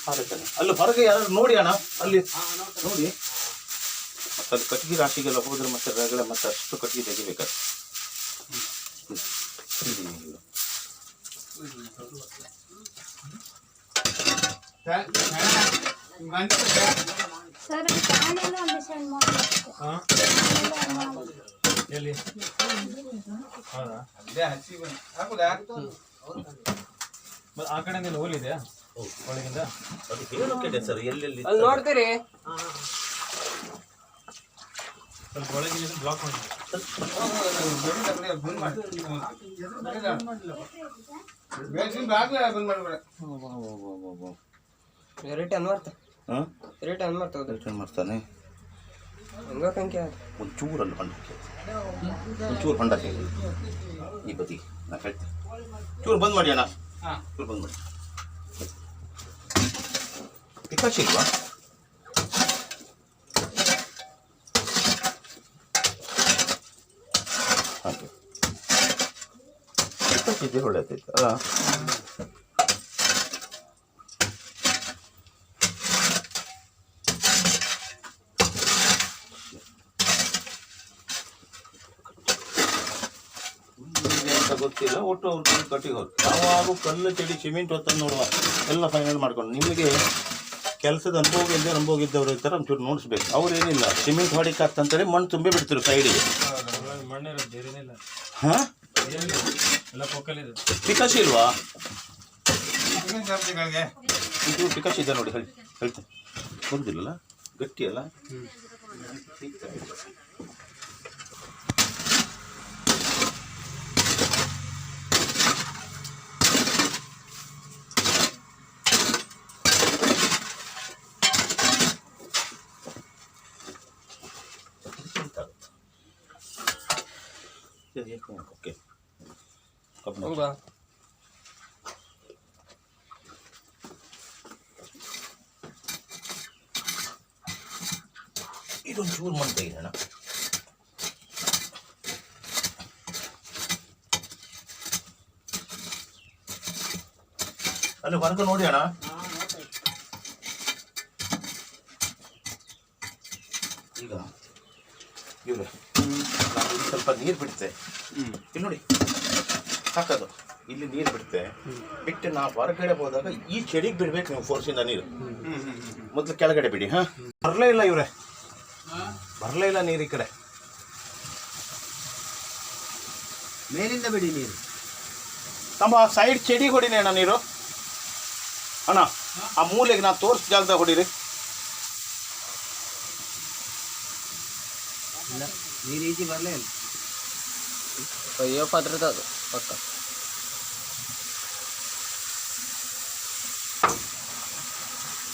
Speaker 1: ಹಾಕ್ತಾನೆ ಅಲ್ಲಿ ಹೊರಗೆ ಯಾರು ನೋಡಿ ಅಣ್ಣ, ಅಲ್ಲಿ ನೋಡಿ. ಮತ್ತೆ ಅದು ಕಟ್ಟಿಗೆ ರಾಶಿಗೆಲ್ಲ ಹೋದ್ರೆ ಮತ್ತೆ ರಗಳೆ ಮತ್ತೆ ಅಷ್ಟು ಕಟ್ಟಿಗೆ ತೆಗಿಬೇಕಾದ್ರೆ.
Speaker 5: ಸರ್ ಫ್ಯಾನೆಲ್ಲ ಒಂದು ಸೆಂಡ್ ಮಾಡಿ.
Speaker 3: ಎಲ್ಲಿ ಹೌದಾ? ಅದೇ ಹಚ್ಚಿ ಹಾಕುದಾ? ಆ ಕಡೆಯಿಂದ ಹೋಲಿದೆಯಾ ಒಳಗಿಂದ?
Speaker 1: ಅದು ಹೇಳೋಕೆ ಸರ್ ಎಲ್ಲೆಲ್ಲಿ
Speaker 4: ಅಲ್ಲಿ ನೋಡ್ತೀರಿ
Speaker 3: ಸ್ವಲ್ಪ ಒಳಗಿನ ಬ್ಲಾಕ್ ಮಾಡಿ. ಬಂದ್ ಮಾಡಿ ಬಂದ್ ಮಾಡ್ಬೇಡ.
Speaker 4: ರಿಟರ್ನ್ ಮಾಡ್ತಾ
Speaker 1: ಹಾಂ
Speaker 4: ರಿಟರ್ನ್ ಮಾಡ್ತಾ
Speaker 1: ರಿಟರ್ನ್ ಮಾಡ್ತಾನೆ.
Speaker 4: ಹಂಗೆ
Speaker 1: ಒಂಚೂರಲ್ಲಿ ಒಂಚೂರು ಹೊಂಡಕ್ಕೆ ಈ ಬದಿ ನಾ ಹೇಳ್ತೀನಿ. ಚೂರು ಬಂದ್ ಮಾಡಿ ಅಣ್ಣ, ಚೂರು ಬಂದ್ ಮಾಡಿ. ಪಿಕಾಶಿ ಇಲ್ವಾ? ಹಾಗೆ ಪಿಕಾಶಿ ಇದ್ರೆ ಒಳ್ಳೆದಾಯ್ತು ಅಲ್ಲ. ಗೊತ್ತಿಲ್ಲ, ಒಟ್ಟು ಅವ್ರು ಕಟ್ಟಿಗೆ ಹೋಗಿ ಯಾವಾಗೂ ಕಲ್ಲು ಚಡಿ ಸಿಮೆಂಟ್ ಹೊತ್ತ ನೋಡುವ ಎಲ್ಲ ಫೈನಲ್ ಮಾಡ್ಕೊಂಡು. ನಿಮಗೆ ಕೆಲಸದ ಅನುಭವ ಇದ್ದವ್ರು ಇರ್ತಾರೆ, ಒಂಚೂರು ನೋಡಿಸ್ಬೇಕು. ಅವ್ರೇನಿಲ್ಲ ಸಿಮೆಂಟ್ ಹೊಡಿಕತ್ತಂತೇಳಿ ಮಣ್ಣು ತುಂಬಿ ಬಿಡ್ತಿರು ಸೈಡಿಗೆ. ಹಾಂ ಪಿಕಾಶಿ ಇಲ್ವಾ? ಇದು ಪಿಕಾಶಿ ಇದೆ ನೋಡಿ, ಹೇಳ್ತೀನಿ. ಬರುದಿಲ್ಲಲ್ಲ, ಗಟ್ಟಿ ಅಲ್ಲ. ಓಕೆ
Speaker 4: ಹೌದಾ?
Speaker 1: ಇದೊಂದು ಚೂರು ಮಾಡ್ತಾ ಇರೋಣ. ಅಲ್ಲಿ ಹೊರಗೆ ನೋಡಿ ಅಣ್ಣ. ಈಗ ಇವ್ರೆ ಸ್ವಲ್ಪ ನೀರು ಬಿಡುತ್ತೆ ಇಲ್ಲಿ ನೋಡಿ, ಸಾಕದು ಇಲ್ಲಿ ನೀರು ಬಿಡುತ್ತೆ, ಬಿಟ್ಟು ನಾವು ಹೊರಗಡೆ ಹೋದಾಗ ಈ ಚೆಡಿಗೆ ಬಿಡ್ಬೇಕು ನೀವು ಫೋರ್ಸಿಂದ ನೀರು. ಮೊದಲು ಕೆಳಗಡೆ ಬಿಡಿ. ಹಾಂ, ಬರಲೇ ಇಲ್ಲ ಇವ್ರೆ, ಬರಲೇ ಇಲ್ಲ ನೀರು ಈ ಕಡೆ.
Speaker 2: ಮೇಲಿಂದ ಬಿಡಿ ನೀರು.
Speaker 1: ತಮ್ಮ ಸೈಡ್ ಚೆಡಿಗೆ ಹೊಡಿನಿ ಅಣ್ಣ ನೀರು. ಅಣ್ಣ ಆ ಮೂಲೆಗೆ ನಾ ತೋರಿಸ್ ಜಾಗದಾಗ ಹೊಡೀರಿ.
Speaker 2: ನೀರು ಈಚೆ ಬರಲೇ ಇಲ್ಲ.
Speaker 4: ಅಯ್ಯೋ ಪಾತ್ರದ ಅದು ಪಕ್ಕ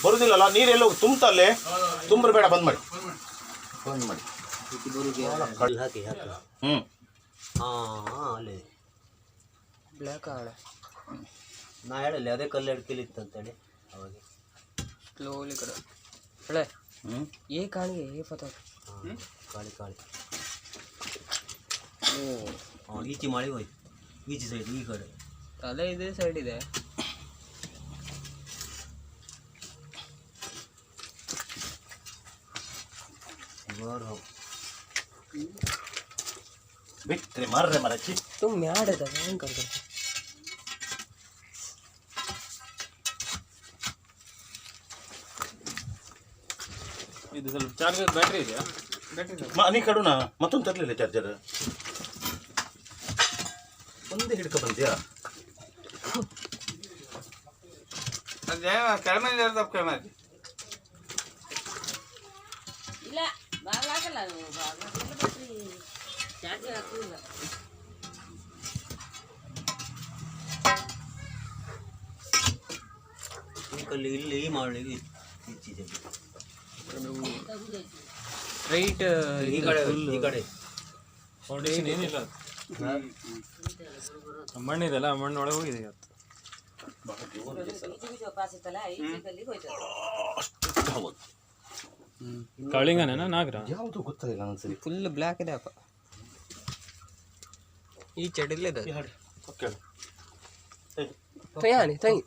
Speaker 1: ಬರುದಿಲ್ಲಲ್ಲ ನೀರೆಲ್ಲ ತುಂಬತಲ್ಲೇ. ತುಂಬ್ರಬೇಡ, ಬಂದ್ ಮಾಡಿ, ಬಂದ್ ಮಾಡಿ.
Speaker 2: ಹಾಕಿ ಹಾಕಿ.
Speaker 1: ಹ್ಞೂ
Speaker 2: ಹಾಂ ಅಲ್ಲೇ
Speaker 4: ಬ್ಲ್ಯಾಕ್ ಆಳೆ
Speaker 2: ನಾ ಹೇಳಲ್ಲಿ ಅದೇ ಕಲ್ಲು ಎಡ್ಕೆಲಿ ಇತ್ತಂತೇಳಿ ಅವಾಗ.
Speaker 4: ಸ್ಲೋಲಿ ಕಡೆ ಹಳೆ
Speaker 1: ಹ್ಞೂ
Speaker 4: ಏ ಕಾಣಿಗೆ ಏ ಪತ್ತ
Speaker 2: ಕಾಳಿ ಕಾಳಿ. ಹಾಂ ಈಚೆ ಮಳೆ ಹೋಯ್ತು, ಈಚೆ ಸೈಡ್ ಈ ಕಡೆ.
Speaker 4: ಅದೇ ಇದೇ ಸೈಡ್ ಇದೆ.
Speaker 1: ಬಿಟ್ರಿ ಮರ್ರೆ ಮರಚಿ.
Speaker 4: तुम म्याड है हेंग करते
Speaker 3: ಇದು ಸ್ವಲ್ಪ ಚಾರ್ಜ್ ಬ್ಯಾಟ್ರಿ ಇದೆಯಾ? ಬ್ಯಾಟ್ರಿ
Speaker 1: ನೀ ಕಡುನಾ ಮತ್ತೊಂದು ತರಲಿಲ್ಲ ಚಾರ್ಜರ್. ಒಂದೇ ಹಿಡ್ಕೊ ಬಂದ್ಯಾ?
Speaker 3: ಅದೇ ಕೆಳಮನೆ ಇರೋದಪ್ಪ ಕೆಳಮನೆ.
Speaker 6: ಇಲ್ಲ ಬಾಗ್ಲಾಗಲ್ಲ ಬ್ಯಾಟ್ರಿ ಚಾರ್ಜ್ ಹಾಕಿಲ್ಲ.
Speaker 2: ಈ ಕಲ್ಲು ಇಲ್ಲಿ ಮಾಡಿ ಈಚಿದೆ.
Speaker 4: ರೈಟ್
Speaker 2: ಈ ಕಡೆ ಈ ಕಡೆ
Speaker 3: ಫೌಂಡೇಶನ್ ಏನಿಲ್ಲ, ಮಣ್ಣಿದೆಲ್ಲ ಮಣ್ಣೊಳಗೆ ಹೋಗಿದೆ ಇವತ್ತು.
Speaker 6: ಈಚೆ ಪಾಸ್ ಇತ್ತಲ್ಲ ಈಚೆ ಕಲ್ಲಿಗೆ ಹೋಯ್ತು.
Speaker 1: ಅಷ್ಟು ಹೌದು.
Speaker 3: ಕಳಿಂಗನೇನ ನಾಗರ
Speaker 1: ಯಾವುದು ಗೊತ್ತಾಗಿಲ್ಲ ಒಂದ್ಸರಿ.
Speaker 4: ಫುಲ್ ಬ್ಲ್ಯಾಕ್ ಇದೆ ಅಪ್ಪ. ಈ ಚಡಿಲಿದೆ
Speaker 1: ಹಾಡಿ ಓಕೆ
Speaker 4: ತಯಾನಿ ತಂಗಿ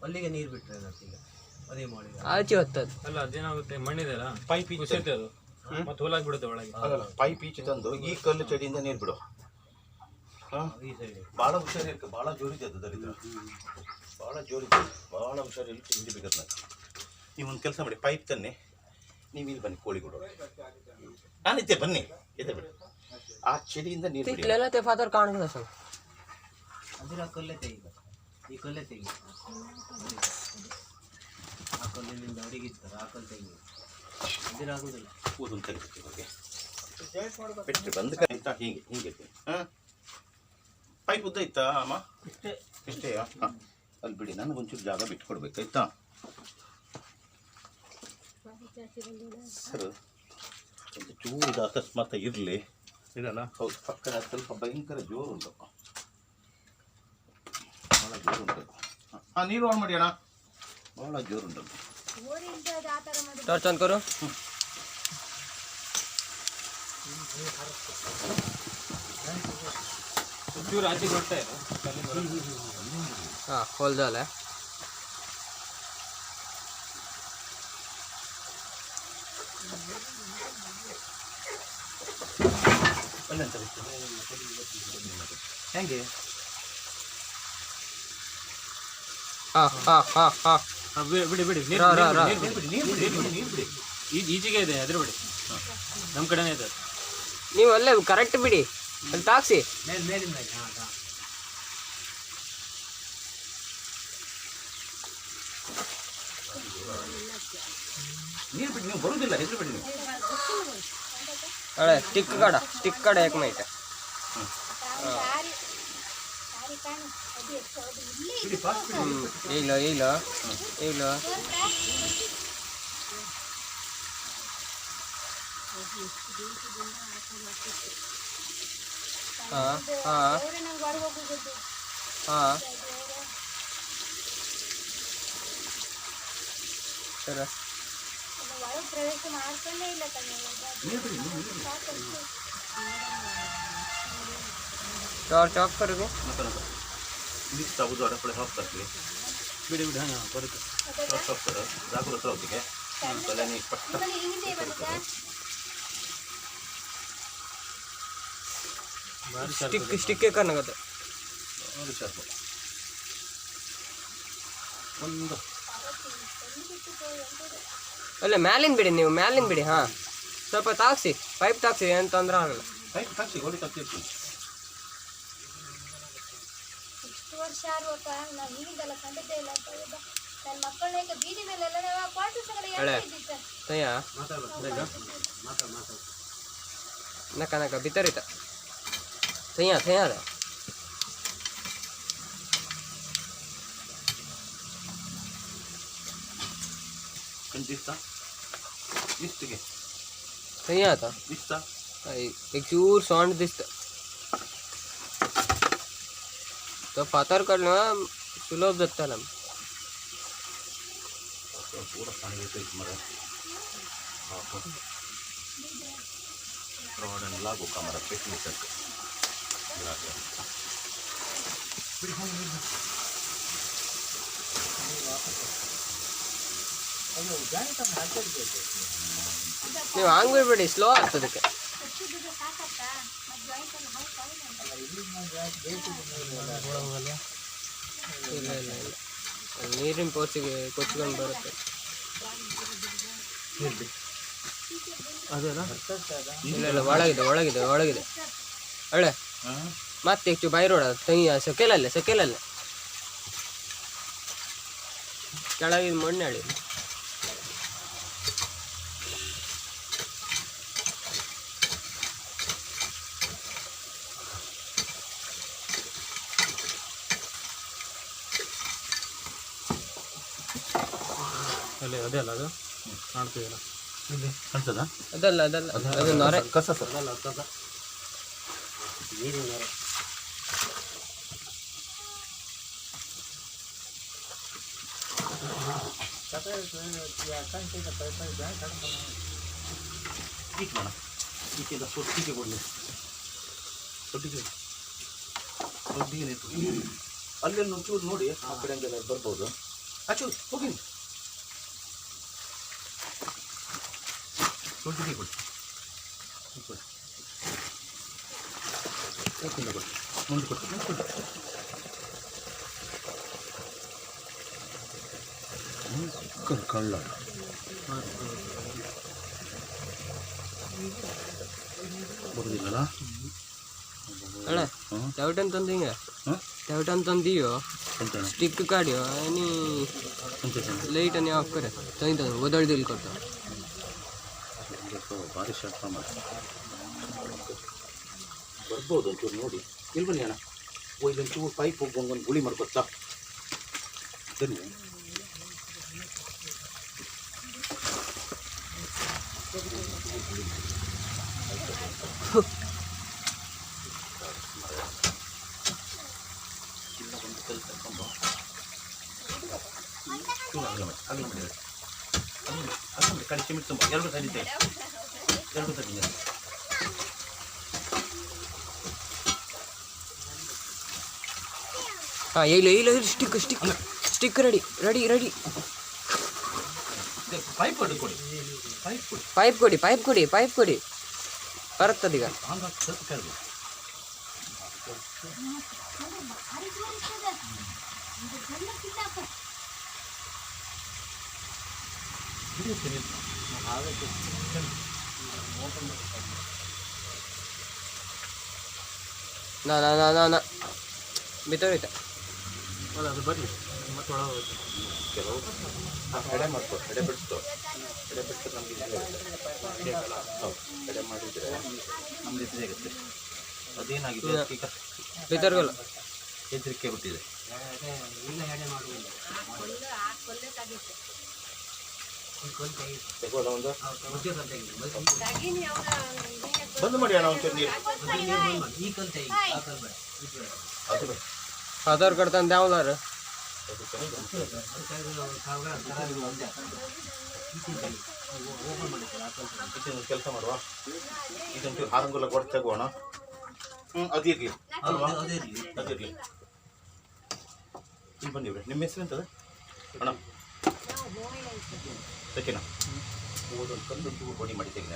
Speaker 2: ಅಲ್ಲಿಗೆ ನೀರು ಬಿಟ್ಟರೆ ಈಗ ಅದೇ ಮಾಡಿ
Speaker 4: ಆಚೆ ಹೊತ್ತದು.
Speaker 3: ಅಲ್ಲ ಅದೇನಾಗುತ್ತೆ, ಮಣ್ಣಿದೆಲ್ಲ
Speaker 1: ಪೈಪ್
Speaker 3: ಕುಸಿಯುತ್ತೆ ಅದು, ಮತ್ತೆ ಹೋಲಾಗಿ ಬಿಡುತ್ತೆ ಒಳಗೆ.
Speaker 1: ಅಲ್ಲ ಪೈಪ್ ಈಚೆ ತಂದು ಈ ಕಲ್ಲು ಚಡಿಯಿಂದ ನೀರು ಬಿಡು. ಹಾಂ
Speaker 2: ಈ ಸೈಡ್
Speaker 1: ಭಾಳ ಹುಷಾರಿರ್ಕ, ಭಾಳ ಜೋರಿದೆ ಅದು ದರಿದ್ರ, ಭಾಳ ಜೋರಿದೆ, ಭಾಳ ಹುಷಾರಿಲ್ಲ ಹಿಡಿಬೇಕಾದ್ರೆ. ನಾನು ನೀವು ಒಂದು ಕೆಲಸ ಮಾಡಿ, ಪೈಪ್ ತನ್ನಿ, ನೀವು ಇಲ್ಲಿ ಬನ್ನಿ, ಕೋಳಿ ಕೊಡೋ ನಾನಿದ್ದೆ, ಬನ್ನಿ ಎದೆ ಬಿಡಿ. ಆ ಚಡಿಯಿಂದ ನೀರು ಬಿಡಿ.
Speaker 4: ಇಲ್ಲೆಲ್ಲ te father ಕಾಣಲ್ಲ ಸರ್.
Speaker 2: ಅದ್ರ ಆ ಕಲ್ಲೇ ತೆಗಿಗ, ಈ ಕಲ್ಲೇ ತೆಗಿ. ಆ ಕಲ್ಲಿನಿಂದ ಅಡಿಗಿರ್ತಾರೆ, ಆ ಕಲ್ಲು ತೆಗಿ. ಅದ್ರ ಆಗೋದಿಲ್ಲ.
Speaker 1: ಕೂದಲು ತೆಗಿಬೇಕು ಇವಾಗ. ಬಿಟ್ಟರೆ ಬಂದು ಕೈತಾ ಹೀಗೆ ಹೀಗೆ. ಹಾಂ ಪೈಪ್ ಉದ್ದ ಇತ್ತಾ ಅಮ್ಮ? ಇಷ್ಟೇ ಇಷ್ಟೇಯಾ? ಹಾಂ ಅಲ್ಲಿ ಬಿಡಿ, ನನಗೊಂಚೂರು ಜಾಗ ಬಿಟ್ಕೊಡ್ಬೇಕಾಯ್ತಾ ಸರ್? ಒಂದು ಚೂರು ಇದು ಅಕಸ್ಮಾತ್ ಇರಲಿ.
Speaker 3: ಇದಲ್ಲ
Speaker 1: ಹೌದು, ಪಕ್ಕದ ಸ್ವಲ್ಪ ಭಯಂಕರ ಜೋರು ಉಂಟು, ಭಾಳ ಜೋರು ಉಂಟು. ಹಾಂ ನೀರು ಆನ್ ಮಾಡಿ ಅಣ್ಣ, ಭಾಳ ಜೋರು ಉಂಟು.
Speaker 4: टॉर्च ऑन करो.
Speaker 3: ಚೂರು ಆಚೆ ಕೊಡ್ತಾ ಇದೆ.
Speaker 4: हाँ खोल डाल है.
Speaker 1: ಹೆಂಗೆ?
Speaker 4: हाँ हाँ हाँ हाँ
Speaker 3: ಬಿಡಿ ಬಿಡಿ,
Speaker 4: ರಾ ರಾ ರಾ.
Speaker 3: ಈಚೆಗೆ ಇದೆ, ಅದ್ರ ಬಿಡಿ, ನಮ್ಮ ಕಡೆನೇ ಇದೆ.
Speaker 4: ನೀವು ಅಲ್ಲೇ ಕರೆಕ್ಟ್ ಬಿಡಿ, ಅಲ್ಲಿ ತಾಕ್ಸಿ.
Speaker 2: ಮೇಲಿಂದ ಹಾಂ ಹಾಂ.
Speaker 1: ನೀರು ಬಿಡಿ, ನೀವು ಬರುವುದಿಲ್ಲ, ಹೆಸರು ಬಿಡಿ ನೀವು.
Speaker 4: अरे टिक काढा एक मिनिट. येईल येईल येईल. हाँ हाँ हाँ चलो
Speaker 5: ಪ್ರವೇಶ ಮಾಡ್ಕೊಂಡೇ ಇಲ್ಲ ಕಣ್ಣು.
Speaker 4: टॉर्च ऑफ करोगे
Speaker 1: नका नका मीच टाकू जोड्या पुढे ऑफ करते बिडी बिडी हां परत टॉर्च ऑफ कर जागरूक राहते काय कल्याने पट्ट
Speaker 5: ನಿಮ್ಮಲ್ಲಿ ಹಿಂದೆ ಬರುತ್ತಾ
Speaker 4: स्टिक के करना कहते
Speaker 1: ವಿಚಾರ ಒಂದು
Speaker 4: ಅಲ್ಲ ಮ್ಯಾಲಿನ ಬಿಡಿ ನೀವು ಮ್ಯಾಲಿನ ಬಿಡಿ ಹಾಂ ಸ್ವಲ್ಪ ತಾಗಿಸಿ ಪೈಪ್ ತಾಗಿಸಿ ಏನು ತೊಂದರೆ ಆಗಲ್ಲ
Speaker 1: ಕೈ ತಾಕ್ಷಿ ಗೋಡಿ ತಗ್ತಿರ್ತೀನಿ
Speaker 5: ಇಷ್ಟು ವರ್ಷ ಆರುವಾಗ ನಾನು ಹೀಗಿದ್ದೆಲ್ಲ ಕಂಡಿದ್ದೇ ಇಲ್ಲ ಅಂತ ಹೇಳಿದ ನನ್ನ ಮಕ್ಕಳನ್ನ ಈಗ ಬೀದಿ ಮೇಲೆಲ್ಲ ಕ್ವಾರ್ಟರ್ಸ್ ಎಲ್ಲ ಇದ್ದಿತ್ತು
Speaker 4: ತಯ್ಯ ನಕ ನಕ ಬಿತ್ತರಿತ ತಯ್ಯ ತಯ್ಯ ಅದ
Speaker 1: दिसता दिसते की
Speaker 4: तಯ್ಯ आता
Speaker 1: दिसता
Speaker 4: एक चूर सौंड दिसतं तो पातर करणं सुलभ जाताला
Speaker 1: पूरा पाणी येतं मला प्रवाहाने लागू का मला पेटली सारखं
Speaker 4: ನೀವು ಹಂಗೆ ಬಿಡ್ಬೇಡಿ ಸ್ಲೋ ಆಗ್ತದಕ್ಕೆ
Speaker 5: ಹಚ್ಚಿದ್ದು ಸಾಕತ್ತಾ ಮತ್ತು ಜಾಯಿಂಟ್ ಎಲ್ಲ
Speaker 4: ಇಲ್ಲ ಇಲ್ಲ ಇಲ್ಲ ನೀರಿನ ಪೋರ್ಸಿಗೆ ಕೊಚ್ಕೊಂಡು ಬರುತ್ತೆ ಇಲ್ಲ ಇಲ್ಲ ಒಳಗಿದೆ ಒಳಗಿದೆ ಒಳಗಿದೆ ಒಳ್ಳೆ ಮತ್ತೆ ಹೆಚ್ಚು ಬೈ ರೋಡ ಸೆಕೆಲಲ್ಲೇ ಸೆಕೆಲಲ್ಲೇ ಕೆಳಗಿದ ಮಣ್ಣು ಹೇಳಿ
Speaker 7: ಅಲ್ಲೇ ಅದೇ ಅಲ್ಲ ಅದು ಕಾಣ್ತಿದೆಯಲ್ಲ
Speaker 1: ಇಲ್ಲಿ ಕಾಣ್ತದ
Speaker 4: ಅದಲ್ಲ ಅದಲ್ಲ ಅದು ನೊರೆ
Speaker 1: ಕಸ ಸರ್ ಈಗ ಮಾಡ ಈಕೆಲ್ಲ ಸೊಟ್ಟಿಗೆ ಕೊಡಲಿ ಸೊಟ್ಟಿಗೆ ನಿಂತು ಅಲ್ಲೆಲ್ಲ ಒಂಚೂರು ನೋಡಿ ಆ ಕಡೆ ಹಂಗೆಲ್ಲ ಬರ್ಬೋದು ಆಚು ಹೋಗಿ ಸೊಟ್ಟಿಗೆ ಕೊಡಿ ಕೊಡಿ ಮುಂದೆ ಕೊಟ್ಟು ಕಳ್ಳ ಬರುದಿಲ್ಲಲ್ಲ
Speaker 4: ಅಣ್ಣ ತೆವಟನ್ ತಂದಿಂಗ ತೆವಟನ್ ತಂದಿयो स्टिक काढियो आणि लाईट आणि ऑफ करे तरी तर वदळ देईल करतो
Speaker 1: ಭಾರಿ ಶಾರ್ಟ್ ಮಾಡಿ ಬರ್ಬೋದು ಒಂಚೂರು ನೋಡಿ ಇಲ್ಲಿ ಬನ್ನಿ ಅಣ್ಣ ಇಲ್ಲೊಂಚೂರು ಪೈಪ್ ಹೋಗ್ಬಂದು ಗುಳಿ ಮಾಡ್ಕೊತಾ ಬನ್ನಿ ಕಡೆ ಸಿಮೆಂಟ್ ತುಂಬ ಎರಡು ಸೈಡ್ ಎರಡು ಸೈಡ್
Speaker 4: ಹಾಂ ಇಲ್ಲ ಇಲ್ಲ stick stick stick ready ready ready
Speaker 1: pipe ಕೊಡಿ ಕೊಡಿ ಪೈಪ್ ಕೊಡಿ
Speaker 4: ಪೈಪ್ ಕೊಡಿ ಪೈಪ್ ಕೊಡಿ ಪೈಪ್ ಕೊಡಿ ಬರುತ್ತದೀಗ
Speaker 1: ಹಂಗಾಗಿ ಸ್ವಲ್ಪ ಕೇಳಬೇಕು
Speaker 5: ಭಾರಿ ಜೋರು ಇರ್ತದೆ ಇದು ಗಂಡ ಕಿತ್ತಾಕ
Speaker 4: ನಾ ನಾ ನಾ ನಾ ನಾ ಬಿತ್ತೋಯ್ತ
Speaker 7: ಅಲ್ಲ ಅದು ಬರಲಿ ಮತ್ತೆ ಒಳಗೆ ಹೋಗುತ್ತೆ
Speaker 1: ಕೆಲವು ಎಡೆ ಮಾಡ್ಕೊ ಎಡೆ ಬಿಡಿಸ್ತು ಎಡೆ ಬಿಟ್ಟು ನಮಗೆ ಹೌದು ಎಡೆ ಮಾಡಿದರೆ ನಮ್ದು ಸಿಗುತ್ತೆ ಅದೇನಾಗಿದೆ ಈಗ
Speaker 4: ಬಿತ್ತರ್ಗಲ್ಲ
Speaker 1: ಹೆದರಿಕೆ ಹುಟ್ಟಿದೆ ತಗೋಲ್ಲ ಒಂದು ಬಂದು ಮಾಡಿ ಅಣ್ಣ ಒಂಚೂರು ನೀರು ಅದು ಬೇಡ
Speaker 4: ಆಧಾರ್ ಕಾರ್ಡ್ ತಂದು ಯಾವ್ದಾರು
Speaker 1: ಇದೊಂದು ಕೆಲಸ ಮಾಡುವ, ಇದೊಂದು ಹಾರಂಗುಲ ಕೊಟ್ಟು ತಗೋಣ. ಅದಿರಲಿ ಅಲ್ವಾ, ಅದಿರಲಿ. ಇಲ್ಲಿ ಬಂದಿವ್ರಿ, ನಿಮ್ಮ ಹೆಸರು ಎಂತದ ಅಣ್ಣ? ಸಚಿನ ಓದೊಂದು ಕಲ್ಲು ಪೊಡಿ ಮಾಡಿ ತೆಗೆದ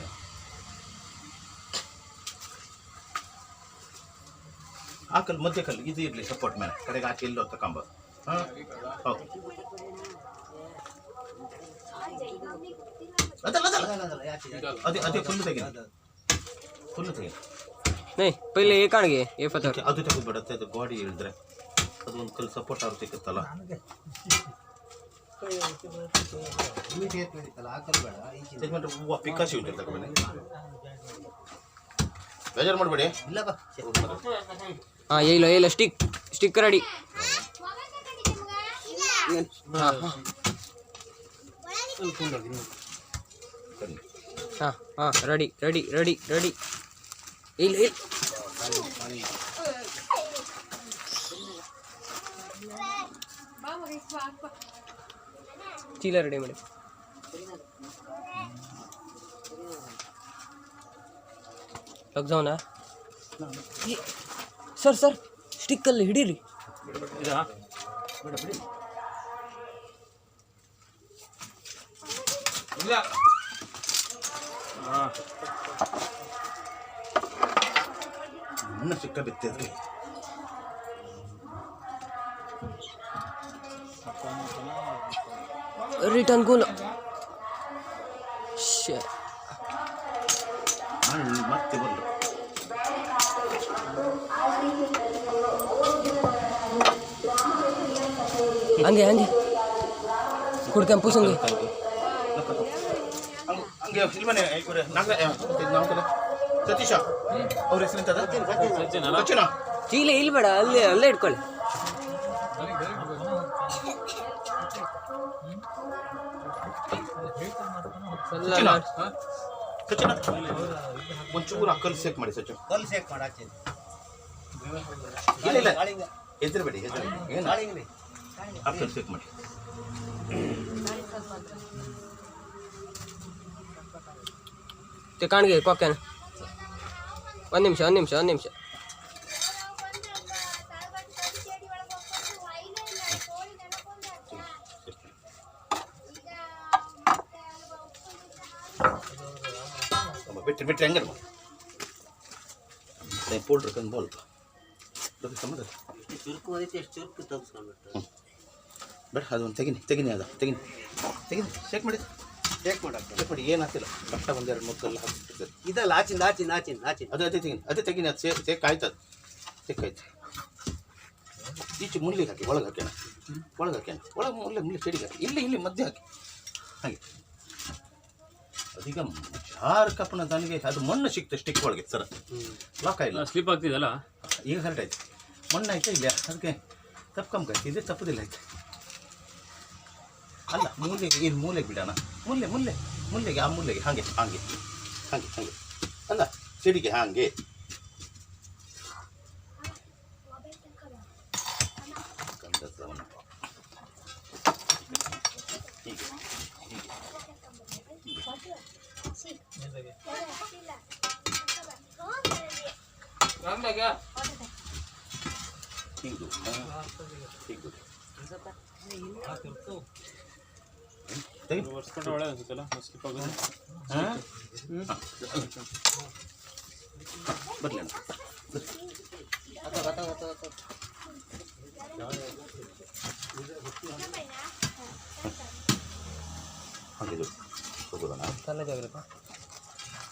Speaker 1: ಆ ಕಲ್ಲು, ಮಧ್ಯ ಕಲ್ಲು ಇದು ಇರಲಿ ಸಪೋರ್ಟ್ ಮೇಲೆ, ಕಡೆಗೆ ಆಚೆ ಎಲ್ಲೋ ತಗೊಂಬ. ಹಾಂ ಹೌದು, ಅದಲ್ಲ ಅದೇ ಅದೇ ಫುಲ್ಲು ತೆಗಿ, ಫುಲ್ಲು ತೆಗಿ.
Speaker 4: नहीं पहले ये काट गए ये पत्थर
Speaker 1: ಅದು ತೆಗೆದ್ಬಿಡತ್ತೆ, ಅದು ಗಾಡಿ ಇಳಿದ್ರೆ ಅದು ಒಂದು ಕಲ್ಲು ಸಪೋರ್ಟ್ ಅವ್ರು ಸಿಕ್ಕತ್ತಲ್ಲ. ತೆಗೆದ್ಬಿಟ್ರೆ ಹೂವು ಪಿಕಾಸಿ ಉಂಟು ತಗೊಂಡು ಬೇಜಾರು ಮಾಡಬೇಡಿ.
Speaker 4: हाँ ये लो स्टिक रेडी हाँ हाँ हाँ रेडी ಇಲ್ಲ ಚೀಲ ರೆಡಿ ಮಾಡಿ. ಲಗ್ಜಾವನಾ ಸರ್ ಸ್ಟಿಕ್ಕಲ್ಲಿ ಹಿಡೀರಿ.
Speaker 7: ಇದಾ ಇಲ್ಲ ಹಾಂ
Speaker 1: ಇನ್ನು ಸಿಕ್ಕ ಬಿತ್ತಿದ್ರಿ.
Speaker 4: ರಿಟರ್ನ್ ಗೋಲ್
Speaker 1: ಮತ್ತೆ ಬಂದು
Speaker 4: ಹಂಗೆ ಕುಡ್ಕಂಪು ಸಂಗೆ
Speaker 1: ಹಂಗೆ ಇಲ್ವನೇ ಸತೀಶ ಅವ್ರ ಹೆಸರು ಎಂತದ? ಸಚಿನ.
Speaker 4: ಚೀಲ ಇಲ್ಲಿ ಬೇಡ, ಅಲ್ಲೇ ಇಟ್ಕೊಳ್ಳಿ.
Speaker 1: ಸಚಿನ ಒಂಚೂರು ಕಲ್ಲು ಸೇಕ್ ಮಾಡಿ ಸಚಿನ್,
Speaker 2: ಕಲ್ಲು ಸೇಕ್ ಮಾಡಾಕಿ
Speaker 1: ಇಲ್ಲ ಹೆದರ್ಬೇಡಿ ಏನು ಆ ಕಲ್ಲು ಸೇಕ್ ಮಾಡಿ.
Speaker 4: ಕಾಣಿಗೆ ಕೊಕ್ಕೇನ ಒಂದು ನಿಮಿಷ
Speaker 1: ಬಿಟ್ಟರೆ ಹೆಂಗೆ ಪೌಡ್ರ್ ಕಂದು ಬೋಲ್ ಸಂಬಂಧ
Speaker 2: ಚುರುಕು ಹೋದೈತೆ, ಎಷ್ಟು ಚುರುಕು ತೆಗೆಸ್ಕೊಂಡ್ಬಿಟ್ಟು
Speaker 1: ಬೇಡ ಅದೊಂದು ತೆಗಿನಿ ಶೇಕ್ ಮಾಡಿ ಏನಾಗ್ತಿಲ್ಲ. ಕಷ್ಟ ಒಂದು 2-3 ಕಲ್ಲು ಹಾಕ್ಬಿಟ್ಟಿದ್ದಾರೆ.
Speaker 2: ಇದಲ್ಲ ಆಚಿನ
Speaker 1: ಅದೇ ತೆಗಿನಿ ಅದು ಸೇಕ್ ಆಯ್ತದ, ಸೇಕಾಯ್ತು. ಈಚೆ ಮುಳ್ಳಿಗೆ ಹಾಕಿ, ಒಳಗೆ ಹಾಕ್ಯಾನ ಒಳಗೆ ಮುಳ್ಳಿ ಸೈಡಿಗೆ ಹಾಕಿ, ಇಲ್ಲಿ ಮಧ್ಯೆ ಹಾಕಿ ಹಾಗೆ. ಅದೀಗ ಯಾರು ಕಪ್ಪನ ನನಗೆ ಅದು ಮಣ್ಣು ಸಿಕ್ತು ಸ್ಟಿಕ್ ಒಳಗೆ ಸರ್, ಲಾಕ್ ಆಗಿಲ್ಲ,
Speaker 7: ಸ್ಲಿಪ್ ಆಗ್ತಿದಲ್ಲ
Speaker 1: ಈಗ ಕರೆಕ್ಟ್ ಆಯ್ತು. ಮಣ್ಣು ಆಯ್ತಾ ಇಲ್ಲ, ಅದಕ್ಕೆ ತಪ್ಕೊಂಬಾಯ್ತು, ಇದೇ ತಪ್ಪದಿಲ್ಲ ಆಯ್ತು. ಅಲ್ಲ ಮೂಲೆಗೆ ಬಿಡೋಣ, ಮುಲ್ಲೆಗೆ ಆ ಮೂಲೆಗೆ ಹಾಗೆ ಅಲ್ಲ ಸಿಡಿಗೆ ಹಾಗೆ.
Speaker 7: ಒರ್ಸ್ಕೊಂಡ್ರೆ ಒಳ್ಳೆ ಅನ್ಸುತ್ತಲ್ಲ, ಸ್ಲಿಪ್ ಆಗೋದು.
Speaker 1: ಬರಲಿ ಹಾಗೆ ಹೋಗೋದಣ್ಣ.
Speaker 4: ತಲೆ ಜಾಗ್ರಪ್ಪ,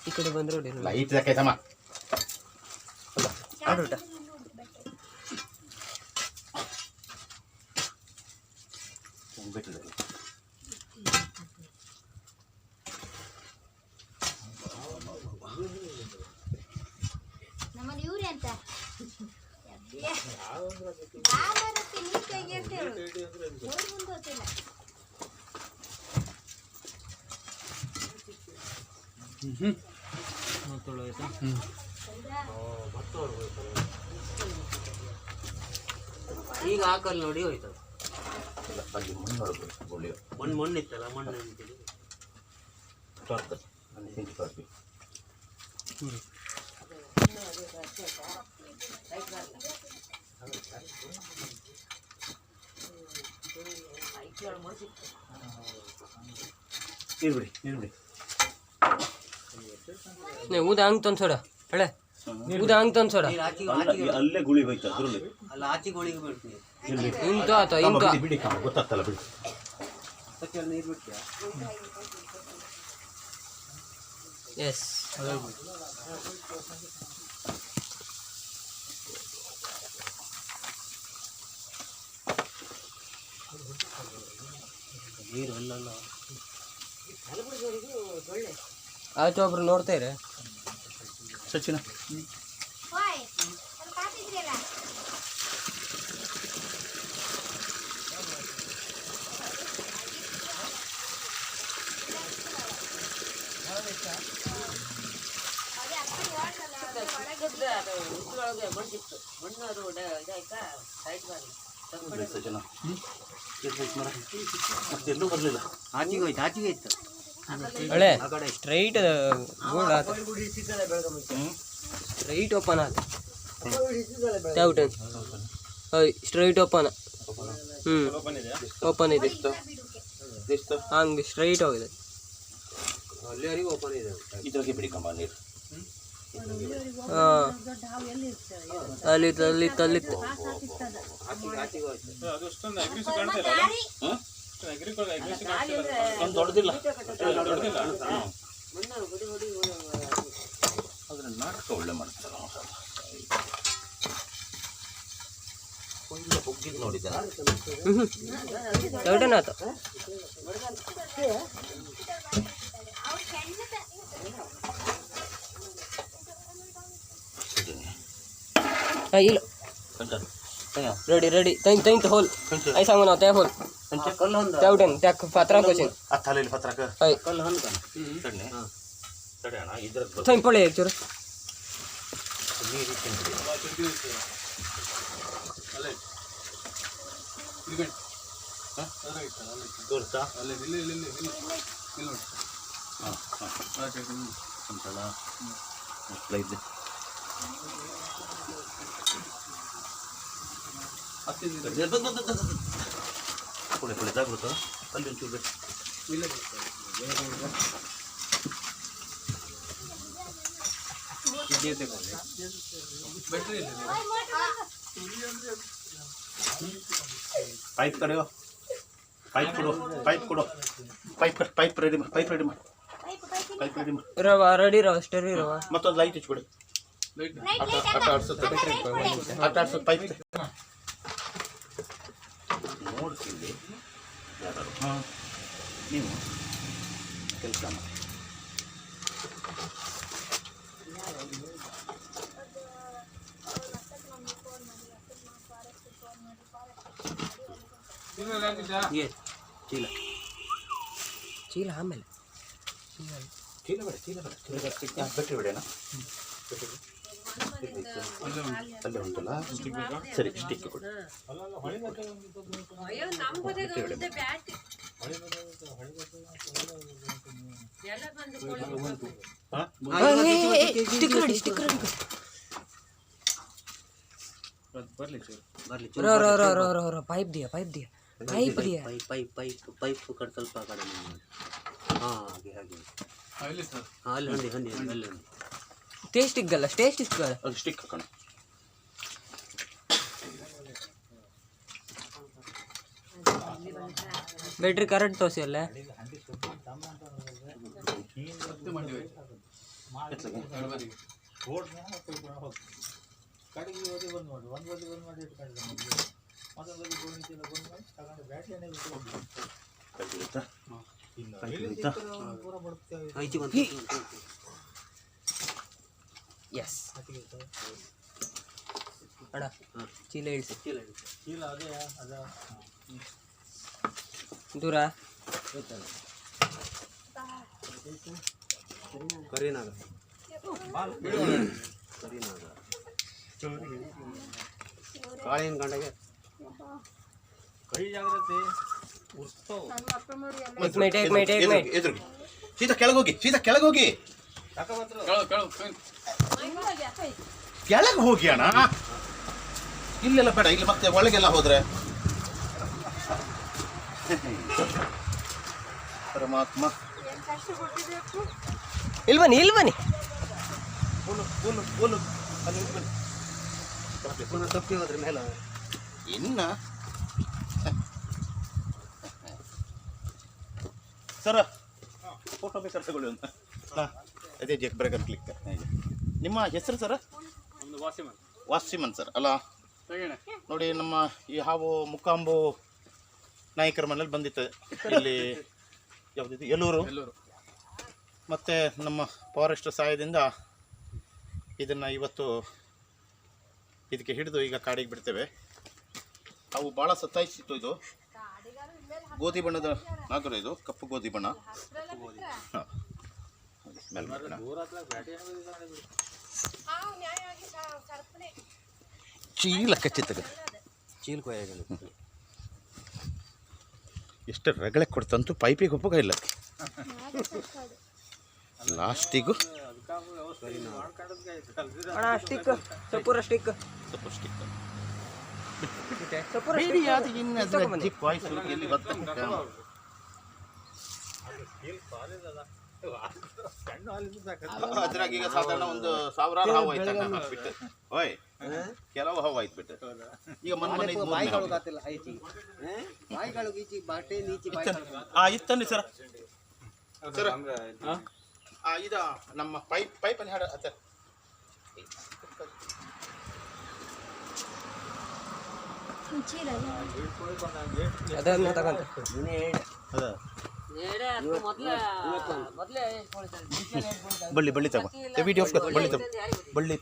Speaker 4: ಈ ಕಡೆ ಬಂದ್ರೆ ಹೊಡಿ.
Speaker 1: ಲೈಟ್ ಯಾಕಾಯ್ತಮ್ಮ
Speaker 4: ಆಡೋಟ
Speaker 1: ಬಿಟ್ಟಿದೆ.
Speaker 5: ನಮ್ಮಲ್ಲಿ ಇವ್ರೆ ಅಂತ ನೀಟಾಗಿ ಅಂತ ಹೇಳು, ಮುಂದೆ ಹೋಗ್ತಿಲ್ಲ.
Speaker 2: ಈಗ ಹಾಕಲ್ಲಿ ನೋಡಿ ಹೋಯ್ತದ.
Speaker 1: ಅಲ್ಲಿ ಮಣ್ಣು
Speaker 2: ಮಣ್ಣು ಇತ್ತಲ್ಲ, ಮಣ್ಣು
Speaker 1: ಶಾರ್ಟ್ಕಟ್ ಅಲ್ಲಿ ಹಿಂಗೆ ಕಾಡ್ತೀವಿ. ನೀರು ಬಿಡಿ
Speaker 4: नहीं ऊदा अंग तन सोडा अड़े ऊदा अंग तन सोडा
Speaker 1: ಅಲ್ಲೇ ಗುಳಿ ಹೋಯ್ತು ಅದರಲ್ಲಿ
Speaker 4: इंत आतो इंक
Speaker 1: ಬಿಡಿ ಕಾಮ ಗೊತ್ತಾಗ್ತಲ್ಲ ಬಿಡಿ.
Speaker 4: यस ಆಯ್ತು ಒಬ್ರು ನೋಡ್ತಾ ಇರ
Speaker 1: ಸಚಿನ
Speaker 5: ಓಯ್ ಸ್ವಲ್ಪ ಕಾತಿದ್ರಲ್ಲ
Speaker 6: ಒಳಗೆ ಮಣ್ಣಿತ್ತು ಮಣ್ಣು ಅದು ಇದಾಯ್ತ ಸೈಡ್ ಮಾಡಿ
Speaker 1: ಸಚಿನ ಮತ್ತೆಲ್ಲೂ ಬರಲಿಲ್ಲ.
Speaker 2: ಆಚೆಗೆ ಇತ್ತು
Speaker 4: ಅಳೆ ಸ್ಟ್ರೈಟ್ ಗೋಲ್ಡ್ ಆತ ಸ್ಟ್ರೈಟ್ ಓಪನ್ ಆತ ಟಾವುಟನ್ ಸ್ಟ್ರೈಟ್ ಓಪನ್ ಓಪನ್ ಇದೆ ಹಂಗೆ ಸ್ಟ್ರೈಟ್ ಹೋಗಿದೆ
Speaker 2: ಅಲ್ಲಿವರೆಗೂ ಓಪನ್ ಇದೆ.
Speaker 1: ಇದ್ರಾಗೆ ಬಿಡಿ ಕಂಬ ನೀರು.
Speaker 4: ಹಾಂ ಅಲ್ಲಿತ್ತು ಅಲ್ಲಿತ್ತು ಅಲ್ಲಿತ್ತು
Speaker 7: ಅದಷ್ಟೊಂದು ಅಗ್ರಿಸಿ ಕಾಣ್ತಾ ಇಲ್ಲ.
Speaker 1: ಒಂದು ದೊಡ್ಡದಿಲ್ಲ
Speaker 6: ಮಣ್ಣು ಹೊಡಿ ಹೊಡಿ
Speaker 1: ಅದ್ರ ನಾಟಕ ಒಳ್ಳೆ ಮಾಡ್ತಾರೆ. ಒಳ್ಳೆ ಬುಗ್ಗಿದ್ದು ನೋಡಿದ್ದೆ
Speaker 4: ಟಾವುಟನ್ ಆತ ಇಲ್ಲ रेडी रेडी तैन तैन तो होल ऐसा मना तय होल ಟಾವುಟನ್ ಟ್ಯಾಕ್ ಪಾತ್ರ ಕೋಚಿನ್
Speaker 1: ಅತ್ತಲೆಯಲ್ಲಿ ಪತ್ರಕ
Speaker 4: ಐ
Speaker 1: ತಣ್ಣೆ ತಡೆ ಅಣ್ಣ ಇದ್ರ
Speaker 4: ತೈನ್ ಪಳೆ ಚೂರು
Speaker 1: ನೀರು ತೋರ್ಸಾ ಅಂತಲ್ಲ ಇದ್ದೆ ಪುಳೆ ಪುಳೆ ಜಾಗೃತ ಅಲ್ಲಿ ಒಂಚೂರು ಬೇಕು. ಪೈಪ್ ಕಡೆಯೋ ಪೈಪ್ ಕೊಡು ಪೈಪ್ ಕೊಡು ಪೈಪ್ ರೆಡಿ ಮಾಡಿ ಪೈಪ್ ರೆಡಿ ಮಾಡಿ ಪೈಪ್ ರೆಡಿ ಮಾಡಿ
Speaker 4: ರವಾ ರೆಡಿ ರವಾ ಸ್ಟರಿ ರವಾ
Speaker 1: ಮತ್ತೊಂದು ಲೈಟ್ ಹಚ್ಬಿಡಿ. ಆಟ ಆಡ್ಸುತ್ತೆ ಪೈಪ್ ನೋಡ್ತೀನಿ ಯಾರು ಹಾಂ ನೀವು ಕೆಲಸ ಮಾಡಿ. ಚೀಲ
Speaker 4: ಚೀಲ ಆಮೇಲೆ
Speaker 1: ಚೀಲ ಬೇಡ ಚೀಲ ಬೇಡ ಬೆಟ್ರಿ ಬಿಡೋಣ ಅಲ್ಲೇ ಉಂಟಲ್ಲ ಸರಿ ಸ್ಟಿಕ್ ಕೊಡಿ.
Speaker 4: ಸ್ಟಿಕ್ ರೆಡಿ ಸ್ಟಿಕ್ ರೆಡಿ ರೋ ರೋ ರೋ ರೋ ರೋ ರೋ पाइप दिया पाइप दिया पाइप दिया
Speaker 2: पाइप कर ಸ್ವಲ್ಪ ಆ ಕಡೆ ಹಾಂ ಹಾಗೆ ಹಾಗೆ ಹಾಂ ಅಲ್ಲಿ ಹಂಡಿ ಹಂಡಿ ಅಲ್ಲಿ
Speaker 4: ಟೇಸ್ಟ್ ಇಕ್ಕಲ್ಲ ಟೇಸ್ಟ್ ಇಕ್ಕಲ್ಲ
Speaker 1: ಅದು ಸ್ಟಿಕ್ ಹಾಕೋಣ.
Speaker 4: ಬ್ಯಾಟ್ರಿ ಕರೆಕ್ಟ್ ತೋರಿಸಿ ಅಲ್ಲ ಎಸ್ ಅಣ್ಣ ಚೀಲ ಇಳಿಸಿ ದೂರ
Speaker 2: ಕರೀನಾಗ ಕಾಳಿನ ಗಂಡಗೆ
Speaker 4: एक मिनट
Speaker 1: ಎದುರಿಗೆ ಸೀದಾ ಕೆಳಗೋಗಿ ಕೆಳಗೆ ಹೋಗಿ ಅಣ್ಣ. ಇಲ್ಲೆಲ್ಲ ಬೇಡ, ಇಲ್ಲಿ ಮತ್ತೆ ಒಳಗೆಲ್ಲ ಹೋದ್ರೆ ಪರಮಾತ್ಮ.
Speaker 4: ಇಲ್ಲಿ ಬನ್ನಿ
Speaker 1: ಬೋಲು ಅಲ್ಲಿ ಬನ್ನಿ.
Speaker 2: ಪುನಃ ತಪ್ಪಿ ಹೋದ್ರೆ ಮೇಲೆ
Speaker 1: ಇನ್ನ ಸರ ಫೋಟೋ ಬೇಕಾದ್ರೆ ತಗೊಳ್ಳಿ ಅಂತ. ಅದೇ ಜೆಕ್ ಬ್ರೇಕರ್ ಕ್ಲಿಕ್. ನಿಮ್ಮ ಹೆಸರು ಸರ? ವಾಸಿಮನ್ ಸರ್ ಅಲ್ಲ. ನೋಡಿ ನಮ್ಮ ಈ ಹಾವು ಮುಕಾಂಬು ನಾಯಕರ ಮನೇಲಿ ಬಂದಿತ್ತು ಇಲ್ಲಿ, ಯಾವುದಿದು ಎಲ್ಲೂರು. ಮತ್ತು ನಮ್ಮ ಫಾರೆಸ್ಟ್ ಸಹಾಯದಿಂದ ಇದನ್ನು ಇವತ್ತು ಇದಕ್ಕೆ ಹಿಡಿದು ಈಗ ಕಾಡಿಗೆ ಬಿಡ್ತೇವೆ. ಅವು ಭಾಳ ಸತಾಯಿಸಿತ್ತು. ಇದು ಗೋಧಿ ಬಣ್ಣದ ನಾಗರ, ಇದು ಕಪ್ಪು ಗೋಧಿ ಬಣ್ಣ. ಹಾಂ, ಸ್ಮೆಲ್ ಮಾಡೋಣ. ಚೀಲ ಕಚ್ಚಿ ತೆಗೆದು
Speaker 2: ಚೀಲ್ ಕೊಯ್ಯಾಗಲ್ಲ.
Speaker 1: ಎಷ್ಟು ರಗಳೆ ಕೊಡ್ತಂತೂ ಪೈಪಿಗೆ ಒಪ್ಪಗ ಇಲ್ಲ. ಲಾಸ್ಟಿಗೂ
Speaker 4: ಸ್ಟಿಕ್ ಸಪೂರ ಸ್ಟಿಕ್
Speaker 1: ಸ್ವಲ್ಪ ಸ್ಟಿಕ್ ಬೇಡಿ. ಅದು ಇನ್ನು ಜಿಪ್ ವಾಯ್ಸ್ ಎಲ್ಲಿ ಬರ್ತದೆ. ಅದ್ರಾಗ ಈಗ ಸಾಧಾರಣ ಒಂದು 1000 ಹಾವು ಆಯ್ತು ಬಿಟ್ಟು. ಓಯ್, ಕೆಲವು ಹಾವು ಆಯ್ತು ಬಿಟ್ಟು. ಈಗ ಮೊನ್ನೆ ಇತ್ತನ್ನಿ ಸರ. ಸರ ಇದ ನಮ್ಮ ಪೈಪಲ್ಲಿ ಹಾಡ ಅತ್ತ
Speaker 4: ಅದನ್ನ ತಗೊಂತ
Speaker 1: ಬಳ್ಳಿ ತಗೋ ವಿಡಿಯೋ ಬಳ್ಳಿ